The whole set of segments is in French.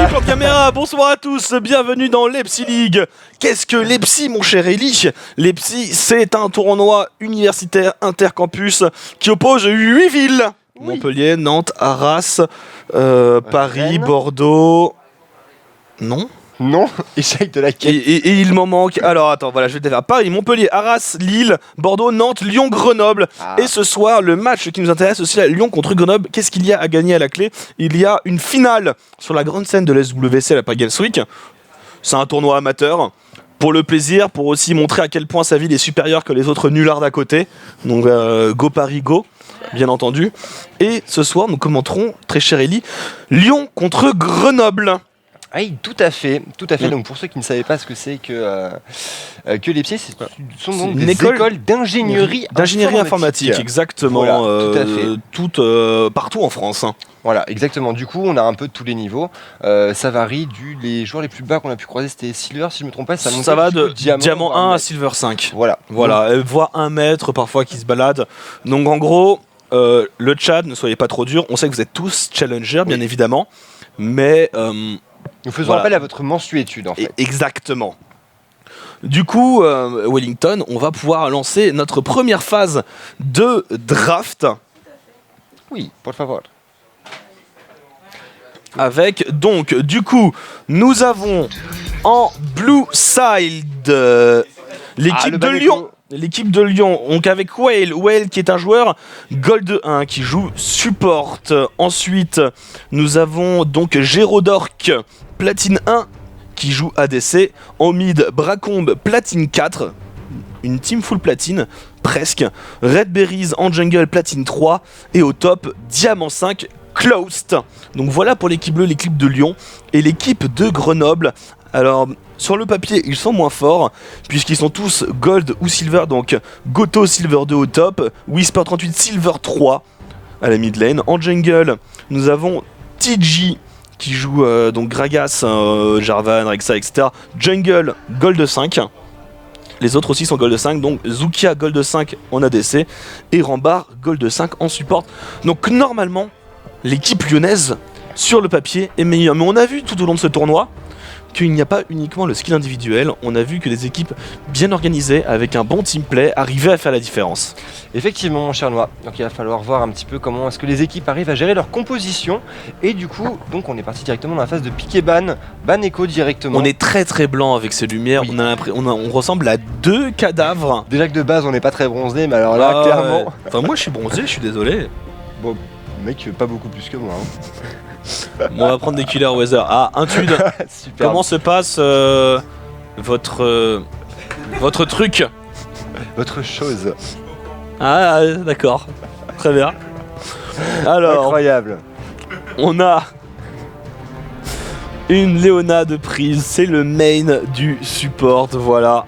Plan de caméra, bonsoir à tous, bienvenue dans l'Epsi League. Qu'est-ce que l'Epsi, mon cher Eli? L'Epsi, c'est un tournoi universitaire intercampus qui oppose 8 villes. Oui. Montpellier, Nantes, Arras, Paris, Rennes. Bordeaux... Non. Non, échec de la quête. Et il m'en manque. Alors attends, voilà, je vais te faire Paris, Montpellier, Arras, Lille, Bordeaux, Nantes, Lyon, Grenoble. Et ce soir, le match qui nous intéresse aussi, Lyon contre Grenoble. Qu'est-ce qu'il y a à gagner à la clé? Il y a une finale sur la grande scène de l'SWC à la Paris Games Week. C'est un tournoi amateur. Pour le plaisir, pour aussi montrer à quel point sa ville est supérieure que les autres nullards d'à côté. Donc go Paris, go, bien entendu. Et ce soir, nous commenterons, très cher Eli, Lyon contre Grenoble. Oui, tout à fait. Donc pour ceux qui ne savaient pas ce que c'est que l'Epsi, ce sont donc des écoles d'ingénierie informatique, exactement. Voilà, tout à fait. Partout en France. Hein. Voilà, exactement. Du coup, on a un peu de tous les niveaux. Ça varie les joueurs les plus bas qu'on a pu croiser, c'était Silver, si je ne me trompe pas. Ça va de Diamant 1 à Silver 5. Voilà. Voire 1 mètre parfois qui se balade. Donc en gros, le chat, ne soyez pas trop dur. On sait que vous êtes tous challengers, bien évidemment. Mais... nous faisons appel à votre mensuétude, en fait. Exactement. Du coup, Wellington, on va pouvoir lancer notre première phase de draft. Oui, por favor. Avec, donc, du coup, nous avons en Blue Side l'équipe de Lyon. L'équipe de Lyon, donc avec Whale qui est un joueur Gold 1 qui joue support. Ensuite, nous avons donc Gérodork, Platine 1 qui joue ADC. En mid, Bracombe, Platine 4, une team full platine, presque. Redberries en jungle, Platine 3. Et au top, Diamant 5, Closed. Donc voilà pour l'équipe bleue, l'équipe de Lyon. Et l'équipe de Grenoble, alors... sur le papier, ils sont moins forts, puisqu'ils sont tous Gold ou Silver, donc Goto Silver 2 au top, Whisper 38 Silver 3 à la mid lane. En jungle, nous avons TG qui joue donc Gragas, Jarvan, Rexa, etc. Jungle Gold 5. Les autres aussi sont Gold 5, donc Zukia Gold 5 en ADC et Rambar Gold 5 en support. Donc normalement, l'équipe lyonnaise, sur le papier, est meilleure. Mais on a vu tout au long de ce tournoi qu'il n'y a pas uniquement le skill individuel, on a vu que des équipes bien organisées, avec un bon team play, arrivaient à faire la différence. Effectivement, mon cher Noah, donc il va falloir voir un petit peu comment est-ce que les équipes arrivent à gérer leur composition, et du coup, donc on est parti directement dans la phase de pick et ban echo directement. On est très très blanc avec ces lumières, oui. On ressemble à 2 cadavres. Déjà que de base on n'est pas très bronzé, mais alors là, clairement... Ouais. Enfin moi je suis bronzé, je suis désolé. Bon, mec, pas beaucoup plus que moi. Hein. Bon, on va prendre des killers weather. Ah, Intude. Comment se passe votre truc? Votre chose. Ah, d'accord. Très bien. Alors, incroyable. On a une Léona de prise. C'est le main du support. Voilà.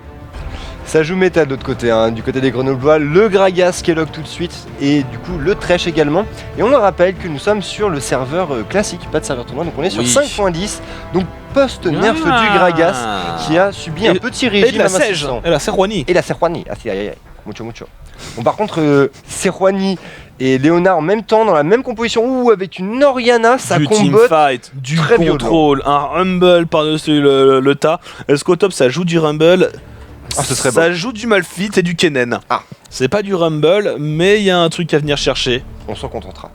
Ça joue méta de l'autre côté, hein. Du côté des Grenoblois, le Gragas qui est lock tout de suite et du coup le Thresh également. Et on le rappelle que nous sommes sur le serveur classique, pas de serveur tournoi, donc on est sur 5.10, donc post-nerf du Gragas qui a subi un petit régime amassissant. Et la Serwani. Et la Serwani, mucho. Bon par contre, Serwani et Léona en même temps, dans la même composition, ou avec une Oriana, ça combote du contrôle, un rumble par-dessus le tas. Est-ce qu'au top ça joue du rumble? Ça joue du Malphite et du Kennen. C'est pas du Rumble, mais il y a un truc à venir chercher. On s'en contentera.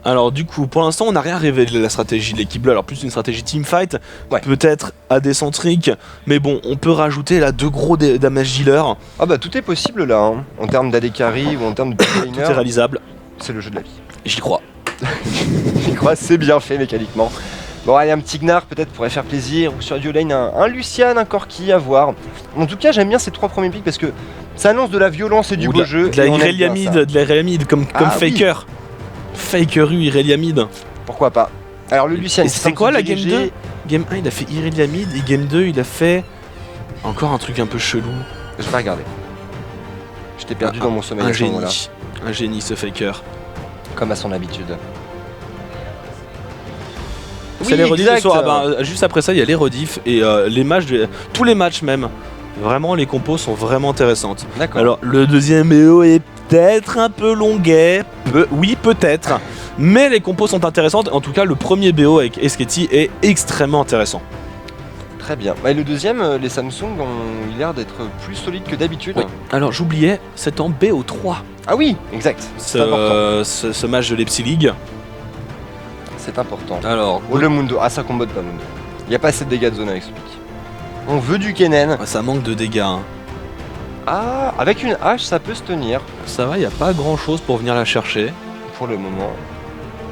Alors du coup, pour l'instant, on n'a rien révélé de la stratégie de l'équipe bleue. Alors plus une stratégie teamfight, peut-être AD-centrique, mais bon, on peut rajouter là 2 gros damage dealers. Ah bah tout est possible là, hein. En termes d'AD carry ou en termes de tout est réalisable. C'est le jeu de la vie. J'y crois. J'y crois, c'est bien fait mécaniquement. Bon, allez, un petit Gnar peut-être pourrait faire plaisir, ou sur Duo Lane, un Lucian, un Corki à voir. En tout cas, j'aime bien ces 3 premiers picks parce que ça annonce de la violence et du beau jeu. De la Irelia comme Faker. Fakeru Irelia mid. Pourquoi pas. Alors le Lucian, c'est quoi la game 2? Game 1, il a fait Irelia mid, et game 2, il a fait encore un truc un peu chelou. Je vais pas regarder. Je t'ai perdu dans mon sommeil. Un génie ce Faker. Comme à son habitude. C'est les rediffs ce soir. Juste après ça, il y a les rediffs et les matchs, tous les matchs même Vraiment, les compos sont vraiment intéressantes. D'accord. Alors, le deuxième BO est peut-être un peu longuet. Oui, peut-être. Mais les compos sont intéressantes. En tout cas, le premier BO avec Esketi est extrêmement intéressant. Très bien. Et le deuxième, les Samsung ont l'air d'être plus solides que d'habitude. Oui. Alors, j'oubliais, c'est en BO3. Ah oui, exact. C'est important. Ce match de l'Epsi League. C'est important. Alors, Oh, le Mundo. Ah, ça combote pas, Mundo. Il n'y a pas assez de dégâts de zone avec ce pic. On veut du Kennen. ça manque de dégâts. Hein. Ah, avec une hache, ça peut se tenir. Ça va, il n'y a pas grand chose pour venir la chercher. Pour le moment.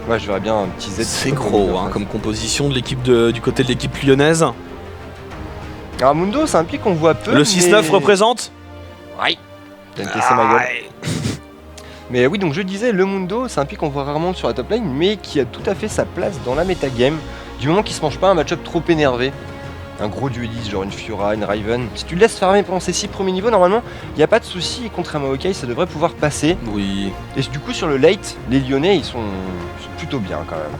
Ouais, je verrais bien un petit Z. C'est gros hein, comme composition de l'équipe du côté de l'équipe lyonnaise. Alors Mundo, c'est un pic qu'on voit peu. Le 6-9 représente. Oui. T'as cassé ma gueule. Mais oui, donc je disais, le Mundo, c'est un pic qu'on voit rarement sur la top lane, mais qui a tout à fait sa place dans la metagame, du moment qu'il se mange pas un match-up trop énervé. Un gros dueliste, genre une Fiora, une Riven. Si tu le laisses farmer pendant ces 6 premiers niveaux, normalement, il n'y a pas de souci, et contre un Maokai, ça devrait pouvoir passer. Oui. Et du coup, sur le late, les Lyonnais, ils sont plutôt bien quand même.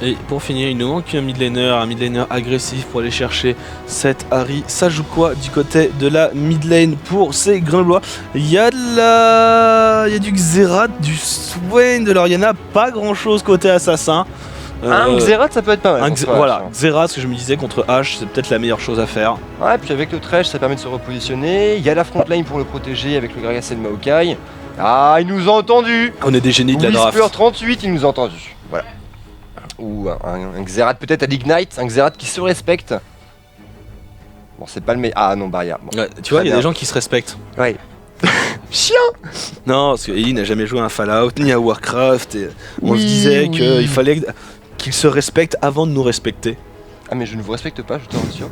Et pour finir, il nous manque un mid laner agressif pour aller chercher cette Harry. Ça joue quoi du côté de la mid lane pour ces Grenoblois? Il y a du Xerath, du Swain, alors il n'y en a pas grand chose côté assassin. Un Xerath, ça peut être pas mal. Voilà, Xerath, ce que je me disais contre H, c'est peut-être la meilleure chose à faire. Ouais, puis avec le Thresh, ça permet de se repositionner. Il y a la front line pour le protéger avec le Gragas et le Maokai. Ah, il nous a entendu. On est des génies de la draft. Whisper 38, il nous a entendu. Voilà. Ou un Xerath peut-être à l'Ignite, un Xerath qui se respecte. Bon, c'est pas le meilleur. Ah non, barrière. Bon. Ouais, tu vois, il y a des gens qui se respectent. Ouais. Chien. Non, parce que Ellie n'a jamais joué à un Fallout ni à Warcraft. Et on Oui, se disait oui. qu'il fallait qu'il se respecte avant de nous respecter. Ah, mais je ne vous respecte pas, je te rassure.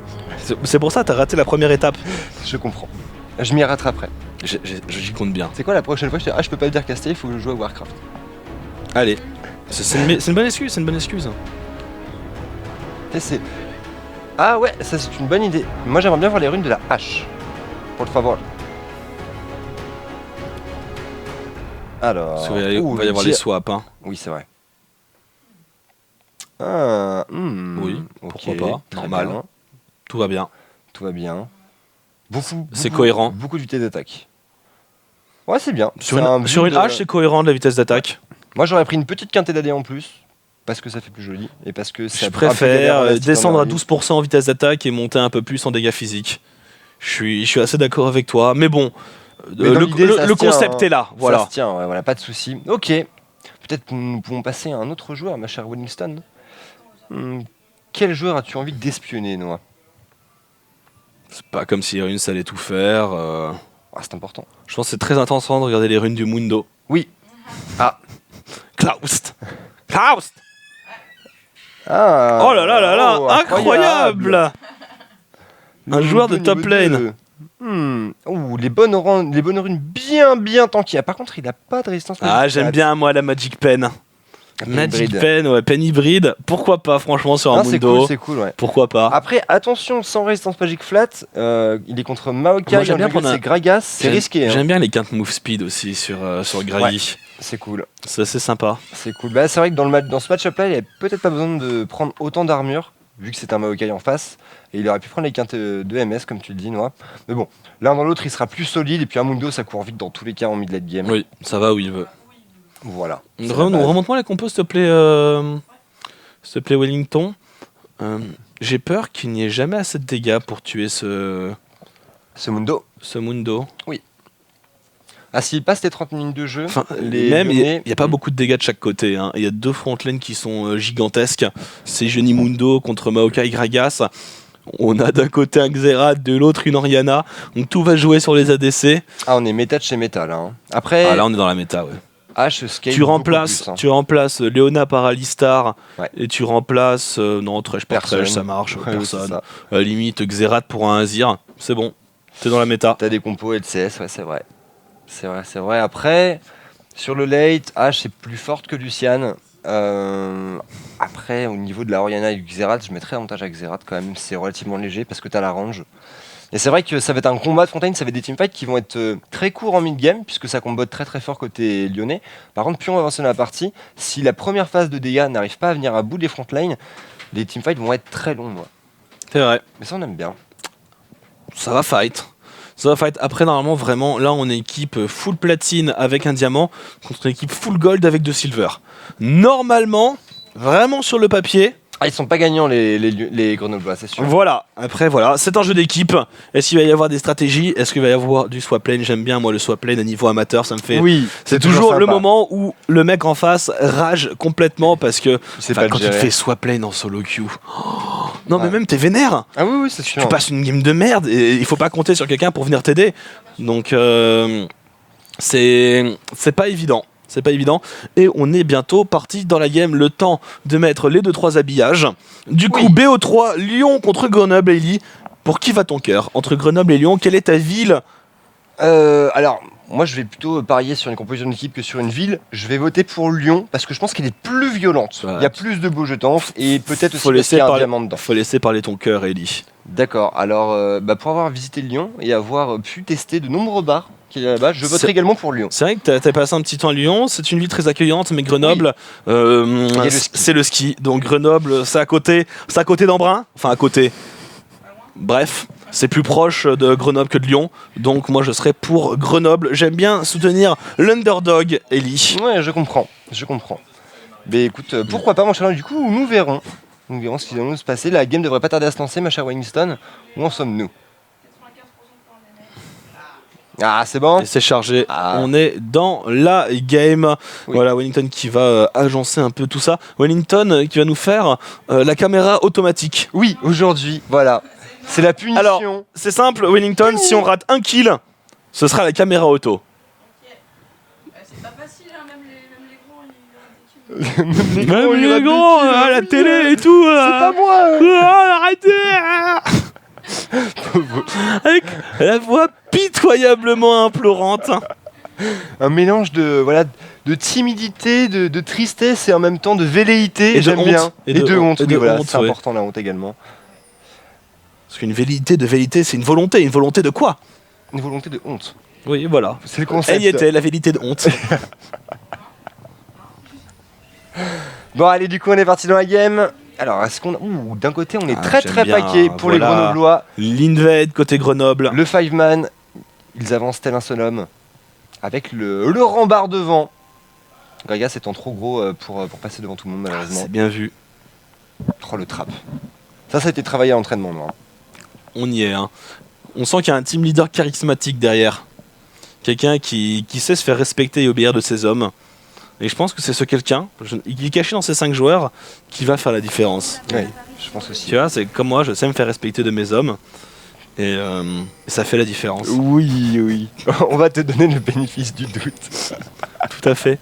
C'est pour ça que t'as raté la première étape. Je comprends. Je m'y rattraperai. J'y compte bien. C'est quoi la prochaine fois? Je peux pas le dire casté, il faut que je joue à Warcraft. Allez. C'est une bonne excuse, c'est une bonne excuse. Et c'est. Ah ouais, ça c'est une bonne idée. Moi j'aimerais bien voir les runes de la hache. Pour le favor. Alors. Parce qu'il va y avoir les swaps. Hein. Oui, c'est vrai. Ah, oui, ok, pourquoi pas, très normal. bien. Tout va bien. Tout va bien. C'est cohérent. Beaucoup de vitesse d'attaque. Ouais, c'est bien. Sur une hache, c'est cohérent de la vitesse d'attaque. Moi j'aurais pris une petite quintée d'AD en plus. Parce que ça fait plus joli. Et parce que je préfère descendre à 12% en vitesse d'attaque et monter un peu plus en dégâts physiques. Je suis assez d'accord avec toi. Mais bon, le concept est là. Voilà. Ça se tient, ouais, voilà, pas de souci. Ok. Peut-être que nous pouvons passer à un autre joueur, ma chère Willingston. Quel joueur as-tu envie d'espionner, Noah? C'est pas comme si les runes ça allait tout faire. Ah, c'est important. Je pense que c'est très intéressant de regarder les runes du Mundo. Oui. Ah. Klaust. Klaust. Ah. Oh là là là là, incroyable. Un joueur de top lane. Les bonnes runes bien tanky. Ah, par contre, il a pas de résistance. Ah, j'aime bien moi la Magic Pen. Magic Pen, ouais, pen hybride. Pourquoi pas, franchement, sur un Mundo. C'est cool, ouais. Pourquoi pas. Après, attention, sans résistance magic flat, il est contre Maokai, c'est Gragas, c'est risqué. J'aime bien les quintes move speed aussi sur Grady. Ouais, c'est cool. C'est assez sympa. C'est cool. Bah, c'est vrai que dans ce match-up là, il avait peut-être pas besoin de prendre autant d'armure, vu que c'est un Maokai en face. Et il aurait pu prendre les quintes de MS, comme tu le dis, Noah. Mais bon, l'un dans l'autre, il sera plus solide. Et puis un Mundo, ça court vite dans tous les cas en mid-late game. Oui, ça va où il veut. Voilà. Remonte-moi les compos, s'il te plaît, Wellington. J'ai peur qu'il n'y ait jamais assez de dégâts pour tuer ce Mundo. Ce Mundo. Oui. Ah, s'il passe les 30 minutes de jeu, même il n'y a pas beaucoup de dégâts de chaque côté. Hein. Il y a deux frontlanes qui sont gigantesques. C'est Johnny Mundo contre Maokai Gragas. On a d'un côté un Xerath, de l'autre une Orianna. Donc tout va jouer sur les ADC. Ah, on est méta de chez méta là. Hein. Après. Ah, là, on est dans la méta, ouais. Tu remplaces Léona par Alistar, ouais. Et tu remplaces Thresh par Thresh, ça marche, personne. Limite Xerath pour un Azir, c'est bon, t'es dans la méta. T'as des compos LCS, ouais, c'est vrai. C'est vrai. Après, sur le late, Ashe est plus forte que Lucian. Après, au niveau de la Orianna et du Xerath, je mettrais avantage à Xerath quand même, c'est relativement léger parce que t'as la range. Et c'est vrai que ça va être un combat de frontline, ça va être des teamfights qui vont être très courts en mid-game, puisque ça combote très très fort côté lyonnais. Par contre, plus on va avancer dans la partie, si la première phase de dégâts n'arrive pas à venir à bout des frontlines, les teamfights vont être très longs. Moi. C'est vrai. Mais ça, on aime bien. Ça va fight. Ça va fight. Après, normalement, vraiment, là, on est équipe full platine avec un diamant contre une équipe full gold avec 2 silver. Normalement, vraiment sur le papier. Ah, ils sont pas gagnants les Grenoblois, c'est sûr. Voilà, après voilà, c'est un jeu d'équipe. Est-ce qu'il va y avoir des stratégies? Est-ce qu'il va y avoir du swap lane? J'aime bien moi le swap lane à niveau amateur, ça me fait... Oui, c'est toujours le moment où le mec en face rage complètement parce que quand il fait swap lane en solo queue... Oh, non mais même t'es vénère. Ah oui, c'est sûr. Tu passes une game de merde et il faut pas compter sur quelqu'un pour venir t'aider. Donc c'est pas évident. C'est pas évident. Et on est bientôt parti dans la game. Le temps de mettre les 2-3 habillages. Du coup, BO3, Lyon contre Grenoble, Ellie. Pour qui va ton cœur? Entre Grenoble et Lyon, quelle est ta ville? Alors, moi je vais plutôt parier sur une composition d'équipe que sur une ville. Je vais voter pour Lyon parce que je pense qu'elle est plus violente. Il y a plus de beaux jetons et peut-être aussi parce qu'il y a un diamant dedans. Faut laisser parler ton cœur, Ellie. D'accord. Alors, pour avoir visité Lyon et avoir pu tester de nombreux bars qui est là-bas, je voterai également pour Lyon. C'est vrai que t'as passé un petit temps à Lyon, c'est une ville très accueillante, mais Grenoble, c'est le ski. Donc Grenoble, c'est à côté d'Embrun, enfin à côté. Bref, c'est plus proche de Grenoble que de Lyon, donc moi je serais pour Grenoble. J'aime bien soutenir l'underdog, Ellie. Ouais, je comprends. Mais écoute, pourquoi pas mon cher, du coup, nous verrons ce qui va nous se passer. La game devrait pas tarder à se lancer, ma chère Winston. Où en sommes-nous? Ah, c'est bon. Et c'est chargé. On est dans la game. Oui. Voilà, Wellington qui va agencer un peu tout ça. Wellington qui va nous faire la caméra automatique. Oui, aujourd'hui, voilà. C'est la punition. Alors, c'est simple, Wellington, si on rate un kill, ce sera la caméra auto. Ok. C'est pas facile, hein, même les gros, Même les gros, à la télé et tout. C'est pas moi. Arrêtez. Avec la voix pitoyablement implorante. Un mélange de timidité, de tristesse et en même temps de velléité. Et j'aime bien. Et de honte. Voilà, c'est important la honte également. Parce qu'une velléité, c'est une volonté. Une volonté de quoi? Une volonté de honte. Oui, voilà. C'est le concept. Elle y était, la velléité de honte. Bon, allez, du coup, on est parti dans la game. Alors, est-ce qu'on... d'un côté, on est très paquet pour les Grenoblois. L'Invade côté Grenoble. Le 5-man, ils avancent tel un seul homme. Avec le rempart devant. Gragas étant trop gros pour passer devant tout le monde, malheureusement. C'est bien vu. Oh, le trap. Ça a été travaillé à l'entraînement, non? On y est, hein. On sent qu'il y a un team leader charismatique derrière. Quelqu'un qui sait se faire respecter et obéir de ses hommes. Et je pense que c'est ce quelqu'un, il est caché dans ces 5 joueurs, qui va faire la différence. Oui, je pense aussi. Tu vois, c'est comme moi, je sais me faire respecter de mes hommes. Et ça fait la différence. Oui. On va te donner le bénéfice du doute. Tout à fait.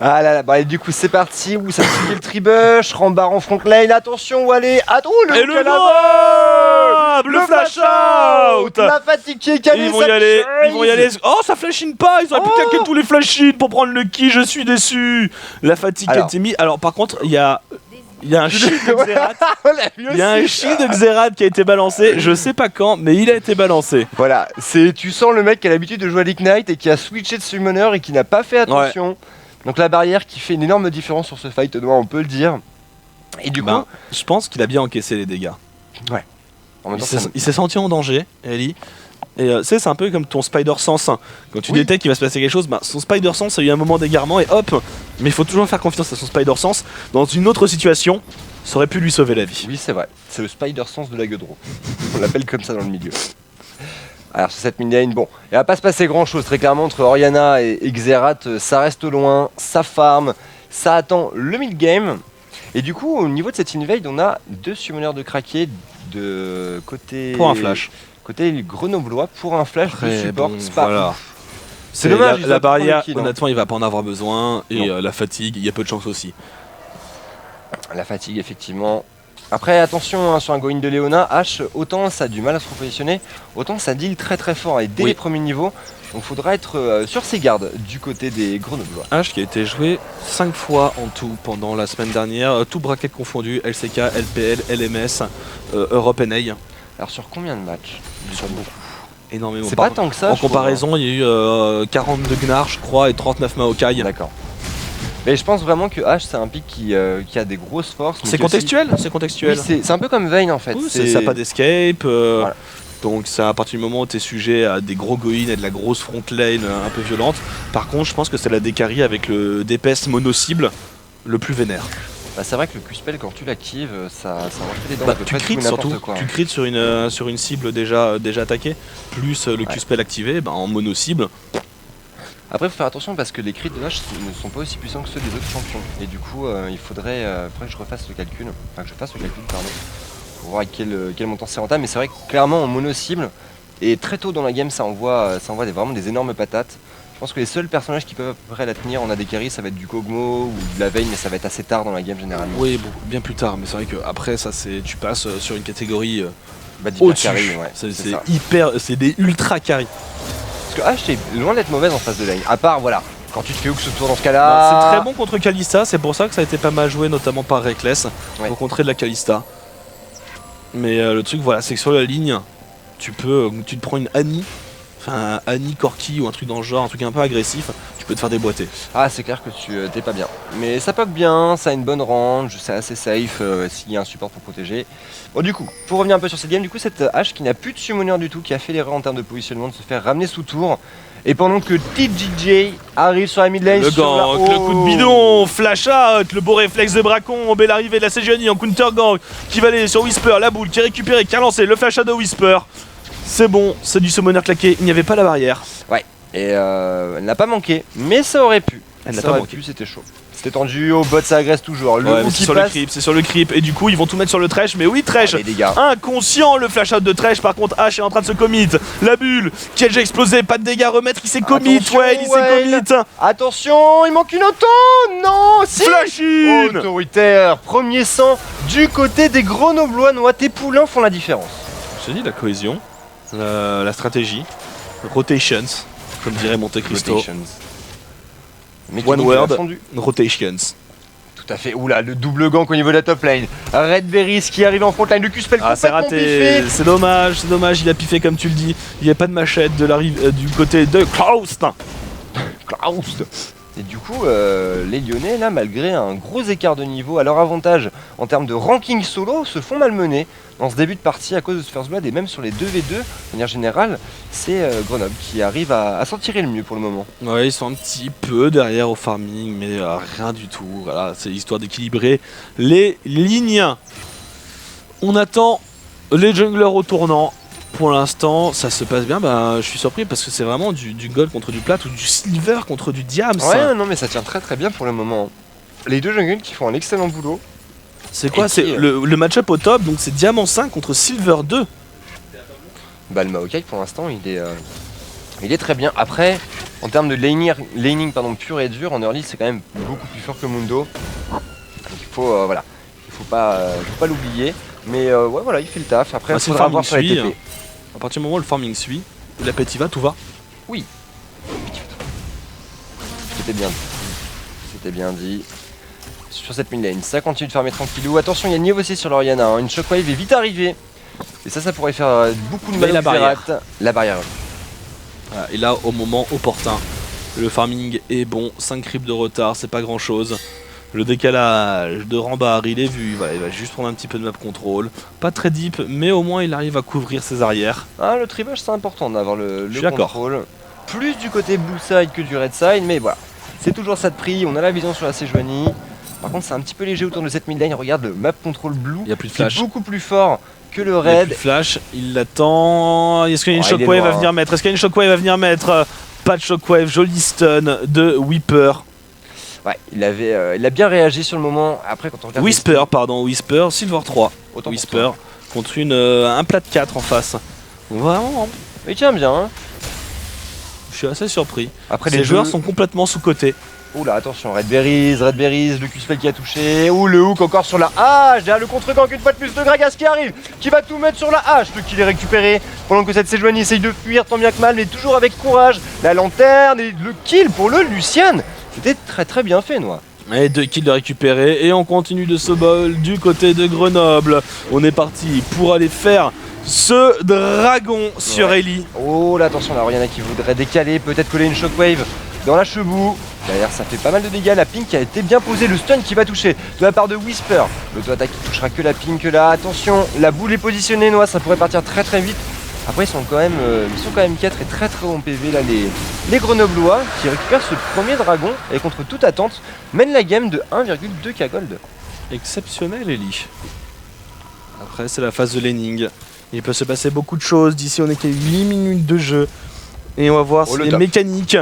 Ah là là, et du coup c'est parti, ça fait le tribush, Rambart en front lane, attention où aller, le flash out, la fatigue qui est calée, ils vont y aller, oh ça flash in pas, ils auraient pu claquer tous les flash in pour prendre le ki, je suis déçu. La fatigue qui a été mise, alors par contre il y a un shield de Xerath. Il y a un shield de Xerath qui a été balancé, je sais pas quand, mais il a été balancé. Voilà, tu sens le mec qui a l'habitude de jouer à l'Ignite et qui a switché de summoner et qui n'a pas fait attention. Ouais. Donc la barrière qui fait une énorme différence sur ce fight, on peut le dire. Et du coup, je pense qu'il a bien encaissé les dégâts. Ouais. Il s'est senti en danger, Ellie. Et c'est un peu comme ton Spider Sense. Quand tu détectes qu'il va se passer quelque chose, son Spider Sense a eu un moment d'égarement et hop. Mais il faut toujours faire confiance à son Spider Sense. Dans une autre situation, ça aurait pu lui sauver la vie. Oui, c'est vrai. C'est le Spider Sense de la Gueudreau. On l'appelle comme ça dans le milieu. Alors sur cette mid-lane, bon, il va pas se passer grand chose très clairement entre Orianna et Xerath, ça reste loin, ça farm, ça attend le mid-game. Et du coup au niveau de cette invade, on a 2 summoners de craquer de côté... Pour un flash. Côté grenoblois pour un flash de support Spark. Voilà. C'est dommage, la barrière, honnêtement il va pas en avoir besoin et la fatigue, il y a peu de chance aussi. La fatigue effectivement. Après attention sur un go-in de Leona, H, autant ça a du mal à se repositionner, autant ça deal très fort et dès les premiers niveaux. Donc faudra être sur ses gardes du côté des Grenoblois. H qui a été joué 5 fois en tout pendant la semaine dernière, tout bracket confondu, LCK, LPL, LMS, Europe NA. Alors sur combien de matchs? Sur beaucoup. Énormément. C'est pas tant que ça. En comparaison, il y a eu 42 Gnar je crois et 39 Maokai. D'accord. Mais je pense vraiment que H c'est un pick qui a des grosses forces. C'est contextuel, c'est contextuel. Oui, c'est un peu comme Vayne en fait. Oui, ça n'a pas d'escape. Voilà. Donc c'est à partir du moment où tu es sujet à des gros go-in et de la grosse front lane un peu violente. Par contre, je pense que c'est la décarie avec le DPS mono-cible le plus vénère. Bah, c'est vrai que le Q-spell quand tu l'actives, ça refait des dents. Bah, tu crites surtout, tu crites sur une cible déjà attaquée, plus le Q-spell activé, bah, en mono-cible. Après, il faut faire attention parce que les crits de H ne sont pas aussi puissants que ceux des autres champions. Et du coup, il faudrait que je refasse le calcul, enfin que je fasse le calcul, pardon, pour voir à quel montant c'est rentable. Mais c'est vrai que clairement en mono-cible, et très tôt dans la game, ça envoie vraiment des énormes patates. Je pense que les seuls personnages qui peuvent à peu près la tenir, on a des carries, ça va être du Kog'Maw ou de la Vayne, mais ça va être assez tard dans la game généralement. Oui, bon, bien plus tard, mais c'est vrai que après ça, tu passes sur une catégorie au-dessus. Ouais, c'est des ultra carry. Parce que H est loin d'être mauvaise en face de lane, à part voilà, quand tu te fais hook ce tour dans ce cas-là. C'est très bon contre Kalista, c'est pour ça que ça a été pas mal joué, notamment par Reckless, pour contrer de la Kalista. Mais le truc, voilà, c'est que sur la ligne, tu te prends une Annie. Enfin, Annie, Corki ou un truc dans le genre, un truc un peu agressif, tu peux te faire déboîter. Ah, c'est clair que tu t'es pas bien. Mais ça poke bien, ça a une bonne range, c'est assez safe s'il y a un support pour protéger. Bon, du coup, pour revenir un peu sur cette game, du coup, cette H qui n'a plus de summoner du tout, qui a fait l'erreur en termes de positionnement de se faire ramener sous tour. Et pendant que TJJ arrive sur la mid lane, le gank, le coup de bidon, flash out, le beau réflexe de Bracon, belle arrivée de la Sejuani en counter gank qui va aller sur Whisper, la boule qui est récupérée, qui a lancé le flash out de Whisper. C'est bon, c'est du summoner claqué, il n'y avait pas la barrière. Ouais, et elle n'a pas manqué, mais ça aurait pu. Elle n'a pas manqué. C'était chaud. C'était tendu, au bot ça agresse toujours. C'est sur le creep, et du coup ils vont tout mettre sur le Thresh, mais oui Thresh, inconscient le flash out de Thresh, par contre H est en train de se commit, la bulle qui a déjà explosé, pas de dégâts à remettre, il s'est commit, il s'est commit. Attention, il manque une auto, non, si. Flash in. Autoritaire, premier sang du côté des Grenoblois, tes poulains font la différence. Je te dis la cohésion, la stratégie, rotations, comme dirait Monte Cristo. One word, rotations. Tout à fait. Oula, le double gank au niveau de la top lane. Red Berries qui arrive en front line. Le Q-spell c'est raté. C'est dommage, il a piffé comme tu le dis. Il n'y a pas de machette du côté de Klaus. Et du coup, les Lyonnais, là, malgré un gros écart de niveau à leur avantage en termes de ranking solo, se font malmener dans ce début de partie à cause de ce First Blood. Et même sur les 2v2, de manière générale, c'est Grenoble qui arrive à s'en tirer le mieux pour le moment. Ouais, ils sont un petit peu derrière au farming, mais rien du tout. Voilà, c'est histoire d'équilibrer les lignes. On attend les junglers au tournant. Pour l'instant, ça se passe bien. Bah, je suis surpris parce que c'est vraiment du gold contre du plat ou du silver contre du diams. Ouais, non, mais ça tient très très bien pour le moment. Les deux junglers qui font un excellent boulot. C'est quoi? C'est le match-up au top, donc c'est diamant 5 contre silver 2. Bah, le Maokai pour l'instant, il est très bien. Après, en termes de laning pur et dur, en early, c'est quand même beaucoup plus fort que Mundo. Donc il faut, voilà, il faut pas l'oublier. Mais ouais, voilà, il fait le taf. Après, il faudra voir sur les TP. À partir du moment où le farming suit, la pet y va, tout va. Oui. C'était bien dit. C'était bien dit. Sur cette mid lane, ça continue de farmer tranquillou. Attention, il y a Niv aussi sur l'Oriana. Une shockwave est vite arrivée. Et ça pourrait faire beaucoup de mal. La barrière. La barrière. Voilà, et là, au moment opportun, le farming est bon. 5 creeps de retard, c'est pas grand chose. Le décalage de Rambar, il est vu, il va juste prendre un petit peu de map control. Pas très deep, mais au moins il arrive à couvrir ses arrières. Ah, le tribage c'est important d'avoir le contrôle. Plus du côté blue side que du red side, mais voilà. C'est toujours ça de prix, on a la vision sur la Sejuani. Par contre c'est un petit peu léger autour de cette mid lane, regarde le map control blue. Il y a plus de flash. Qui est beaucoup plus fort que le red. Il y a plus de flash, il l'attend. Est-ce qu'il y a une shockwave à venir mettre? Est-ce qu'il y a une shockwave à venir mettre? Pas de shockwave, joli stun de Whipper. Ouais, il a bien réagi sur le moment. Après, quand on regarde Whisper, Silver 3. Autant Whisper contre un plat de 4 en face. Vraiment. Il tient bien. Hein. Je suis assez surpris. Après, les joueurs sont complètement sous-cotés. Oula, attention, Red Berries, le Q-spell qui a touché. Ouh, le hook encore sur la hache. Derrière le contre-gank, une fois de plus de Gragas qui arrive, qui va tout mettre sur la hache. Le kill est récupéré. Pendant que cette Sejuani essaye de fuir tant bien que mal, mais toujours avec courage. La lanterne et le kill pour le Lucian. C'était très très bien fait, Noah. Et 2 kills de récupérer et on continue de se bol du côté de Grenoble. On est parti pour aller faire ce dragon sur Ellie. Oh là, attention, la Oriana qui voudrait décaler, peut-être coller une shockwave dans la chevaux. Derrière, ça fait pas mal de dégâts. La pink qui a été bien posée, le stun qui va toucher de la part de Whisper. L'auto-attaque qui touchera que la pink là. Attention, la boule est positionnée, Noah, ça pourrait partir très très vite. Après ils sont quand même 4 et très très bon PV là les Grenoblois qui récupèrent ce premier dragon et contre toute attente mènent la game de 1,2k gold. Exceptionnel Ellie. Après c'est la phase de laning. Il peut se passer beaucoup de choses. D'ici on est qu'à 8 minutes de jeu. Et on va voir si les mécaniques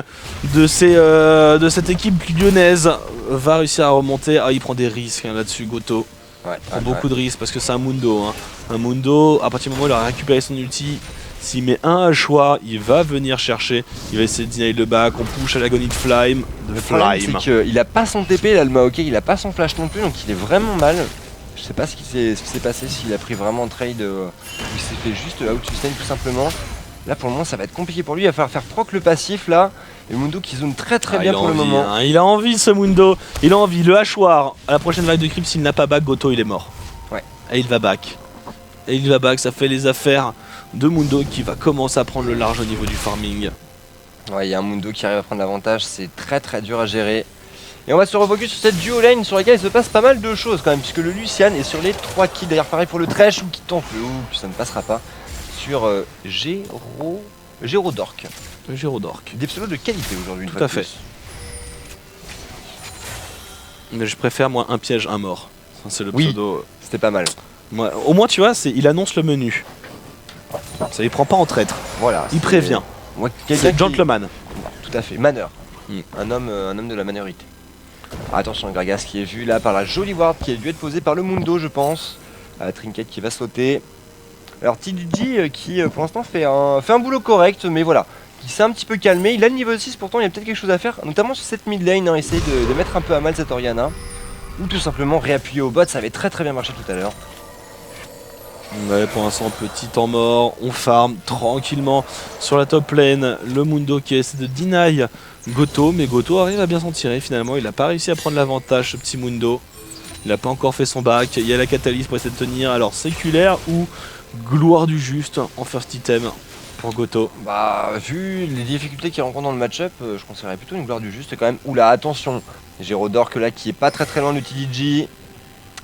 de cette équipe lyonnaise va réussir à remonter. Ah, il prend des risques hein, là-dessus, Goto. Ouais, il prend beaucoup de risques parce que c'est un Mundo. Hein. Un Mundo, à partir du moment où il a récupéré son ulti, s'il met un hachoir, il va venir chercher. Il va essayer de deny le back. On push à l'agonie de Flame. C'est qu'il a pas son TP là, le Maokai, il a pas son flash non plus, donc il est vraiment mal. Je sais pas ce qui s'est passé, s'il a pris vraiment trade ou il s'est fait juste out-sustain tout simplement. Là pour le moment ça va être compliqué pour lui, il va falloir faire proc le passif là. Et Mundo qui zone très bien pour le moment. Hein, il a envie ce Mundo, il a envie. Le hachoir, à la prochaine vague de creep, s'il n'a pas back, Goto il est mort. Ouais. Et il va back. Ça fait les affaires de Mundo qui va commencer à prendre le large au niveau du farming. Ouais, il y a un Mundo qui arrive à prendre l'avantage, c'est très dur à gérer. Et on va se refocus sur cette duo lane sur laquelle il se passe pas mal de choses quand même, puisque le Lucian est sur les 3 kills. D'ailleurs pareil pour le Thresh ou qui tente le hook, ça ne passera pas. Sur Gérodork. Gérodork. Des pseudos de qualité aujourd'hui, une Tout fois à de fait. plus. Mais je préfère moi un piège, un mort. C'est le pseudo. C'était pas mal. Moi, au moins tu vois, il annonce le menu. Ça il prend pas en traître. Voilà. Il prévient. Ouais, c'est gentleman. Tout à fait, maneur. Un homme de la manorité. Attention, Gragas qui est vu là par la jolie ward qui a dû être posée par le Mundo, je pense. Trinket qui va sauter. Alors TDG qui pour l'instant fait un boulot correct, mais voilà, qui s'est un petit peu calmé. Il a le niveau 6, pourtant il y a peut-être quelque chose à faire, notamment sur cette mid lane, hein, essayer de mettre un peu à mal cette Orianna. Ou tout simplement réappuyer au bot, ça avait très bien marché tout à l'heure. Ouais, pour l'instant, petit temps mort, on farm tranquillement sur la top lane. Le Mundo qui essaie de deny Goto, mais Goto arrive à bien s'en tirer finalement. Il n'a pas réussi à prendre l'avantage, ce petit Mundo. Il n'a pas encore fait son back. Il y a la catalyse pour essayer de tenir. Alors, séculaire ou gloire du juste en first item pour Goto. Bah, vu les difficultés qu'il rencontre dans le match-up, je conseillerais plutôt une gloire du juste quand même. Oula, attention, Gérodork là qui est pas très loin de TDG.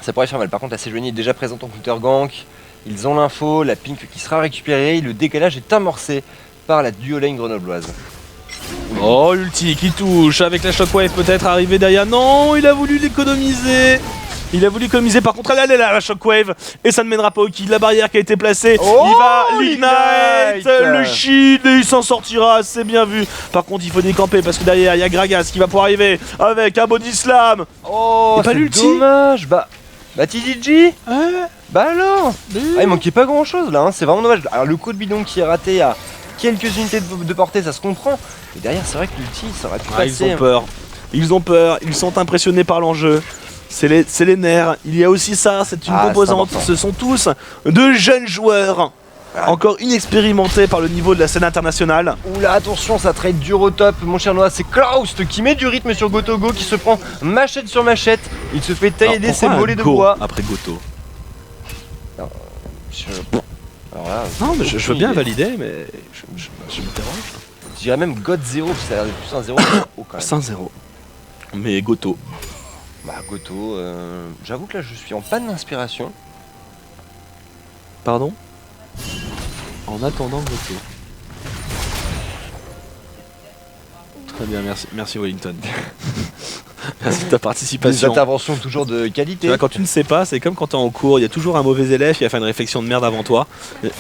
Ça pourrait faire mal. Par contre, la Sejuani est déjà présente en counter gank. Ils ont l'info, la pink qui sera récupérée. Le décalage est amorcé par la duo lane grenobloise. Oh, l'ulti qui touche avec la shockwave peut-être arrivé derrière. Non, il a voulu l'économiser. Par contre elle est là la shockwave et ça ne mènera pas au kill. La barrière qui a été placée, oh, il va l'ignite, le shield et il s'en sortira, c'est bien vu. Par contre il faut décamper parce que derrière il y a Gragas qui va pouvoir arriver avec un body slam. Oh, c'est dommage. Bah TDG. Bah alors il manquait pas grand chose là, hein. C'est vraiment dommage. Alors le coup de bidon qui est raté à quelques unités de portée, ça se comprend. Et derrière c'est vrai que l'ulti ça aurait pu passer. Ils ont peur, ils sont impressionnés par l'enjeu. C'est les nerfs, il y a aussi ça, c'est une composante, ce sont tous de jeunes joueurs, encore inexpérimentés par le niveau de la scène internationale. Oula, attention, ça trade dur au top, mon cher Noah, c'est Klaust qui met du rythme sur Gotogo, qui se prend machette sur machette, il se fait tailler ses mollets de bois. Après Goto. Alors là, non mais je veux bien valider, mais je me dérange. Je dirais même God 0, parce que ça a l'air d'être plus un 0 haut quand même. 5-0. Mais Goto. Bah Goto, j'avoue que là je suis en panne d'inspiration. Pardon? En attendant Goto. Très bien, merci Wellington. Merci de ta participation. Des interventions toujours de qualité. Tu vois, quand tu ne sais pas, c'est comme quand tu es en cours, il y a toujours un mauvais élève qui va faire une réflexion de merde avant toi.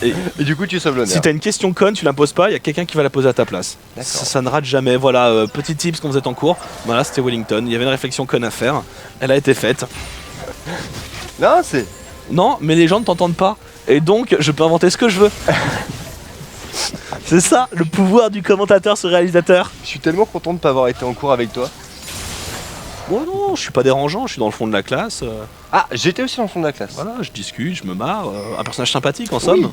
Et du coup tu sauves l'honneur. Si tu as une question conne, tu la poses pas, il y a quelqu'un qui va la poser à ta place. Ça ne rate jamais. Voilà, petit tips quand vous êtes en cours. Voilà, c'était Wellington. Il y avait une réflexion conne à faire. Elle a été faite. Non, c'est... Non, mais les gens ne t'entendent pas. Et donc, je peux inventer ce que je veux. C'est ça, le pouvoir du commentateur sur réalisateur. Je suis tellement content de ne pas avoir été en cours avec toi. Oh non, je suis pas dérangeant, je suis dans le fond de la classe. Ah, j'étais aussi dans le fond de la classe. Voilà, je discute, je me marre. Un personnage sympathique en somme.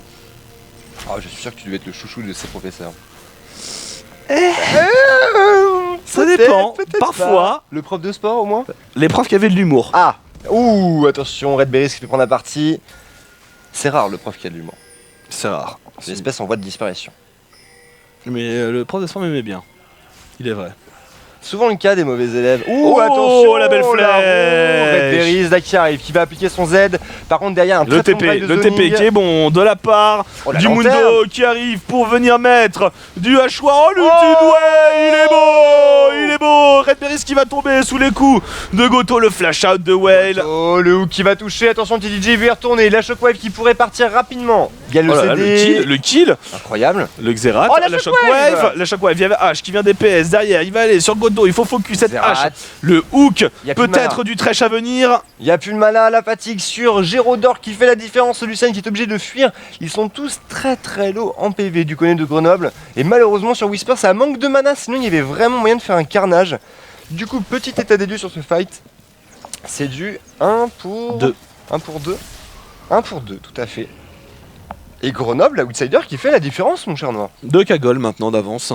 Oh, je suis sûr que tu devais être le chouchou de ces professeurs. Ça dépend, parfois. Pas. Le prof de sport au moins. Les profs qui avaient de l'humour. Ah. Ouh, attention, Red Berry qui fait prendre la partie. C'est rare le prof qui a de l'humour. C'est rare. C'est une espèce en voie de disparition. Mais le prof de sport m'aimait bien. Il est vrai. souvent le cas des mauvais élèves. Oh, attention, la belle flèche. Redberries là qui arrive, qui va appliquer son Z. Par contre derrière un Le très bon drive TP, de le zoning. TP qui est bon de la part Oh, la du lanterne. Mundo qui arrive pour venir mettre du hachoir. Oh l'ultime, Oh ouais, il est beau. Redberries qui va tomber sous les coups de Goto, le flash out de Whale. Oh, le hook qui va toucher, attention TDJ veut y retourner, la shockwave qui pourrait partir rapidement. Il y a le Oh là là, CD. le kill, Incroyable. le Xerath, Oh, la shockwave. la shockwave, il y avait H qui vient DPS derrière, il va aller sur Goto, il faut focus cette Xerath. H, le hook, Il y a plus de peut-être mana. du trash à venir. Il n'y a plus de mana, la fatigue sur Gérodor qui fait la différence, Lucien qui est obligé de fuir. Ils sont tous très low en PV du côté de Grenoble. Et malheureusement sur Whisper ça manque de mana, sinon il y avait vraiment moyen de faire un carnage. Du coup, petit état des lieux sur ce fight. C'est du 1 pour 2. 1 pour 2. 1 pour 2, tout à fait. Et Grenoble, l'outsider qui fait la différence, mon cher Noir. 2 cagoles maintenant d'avance.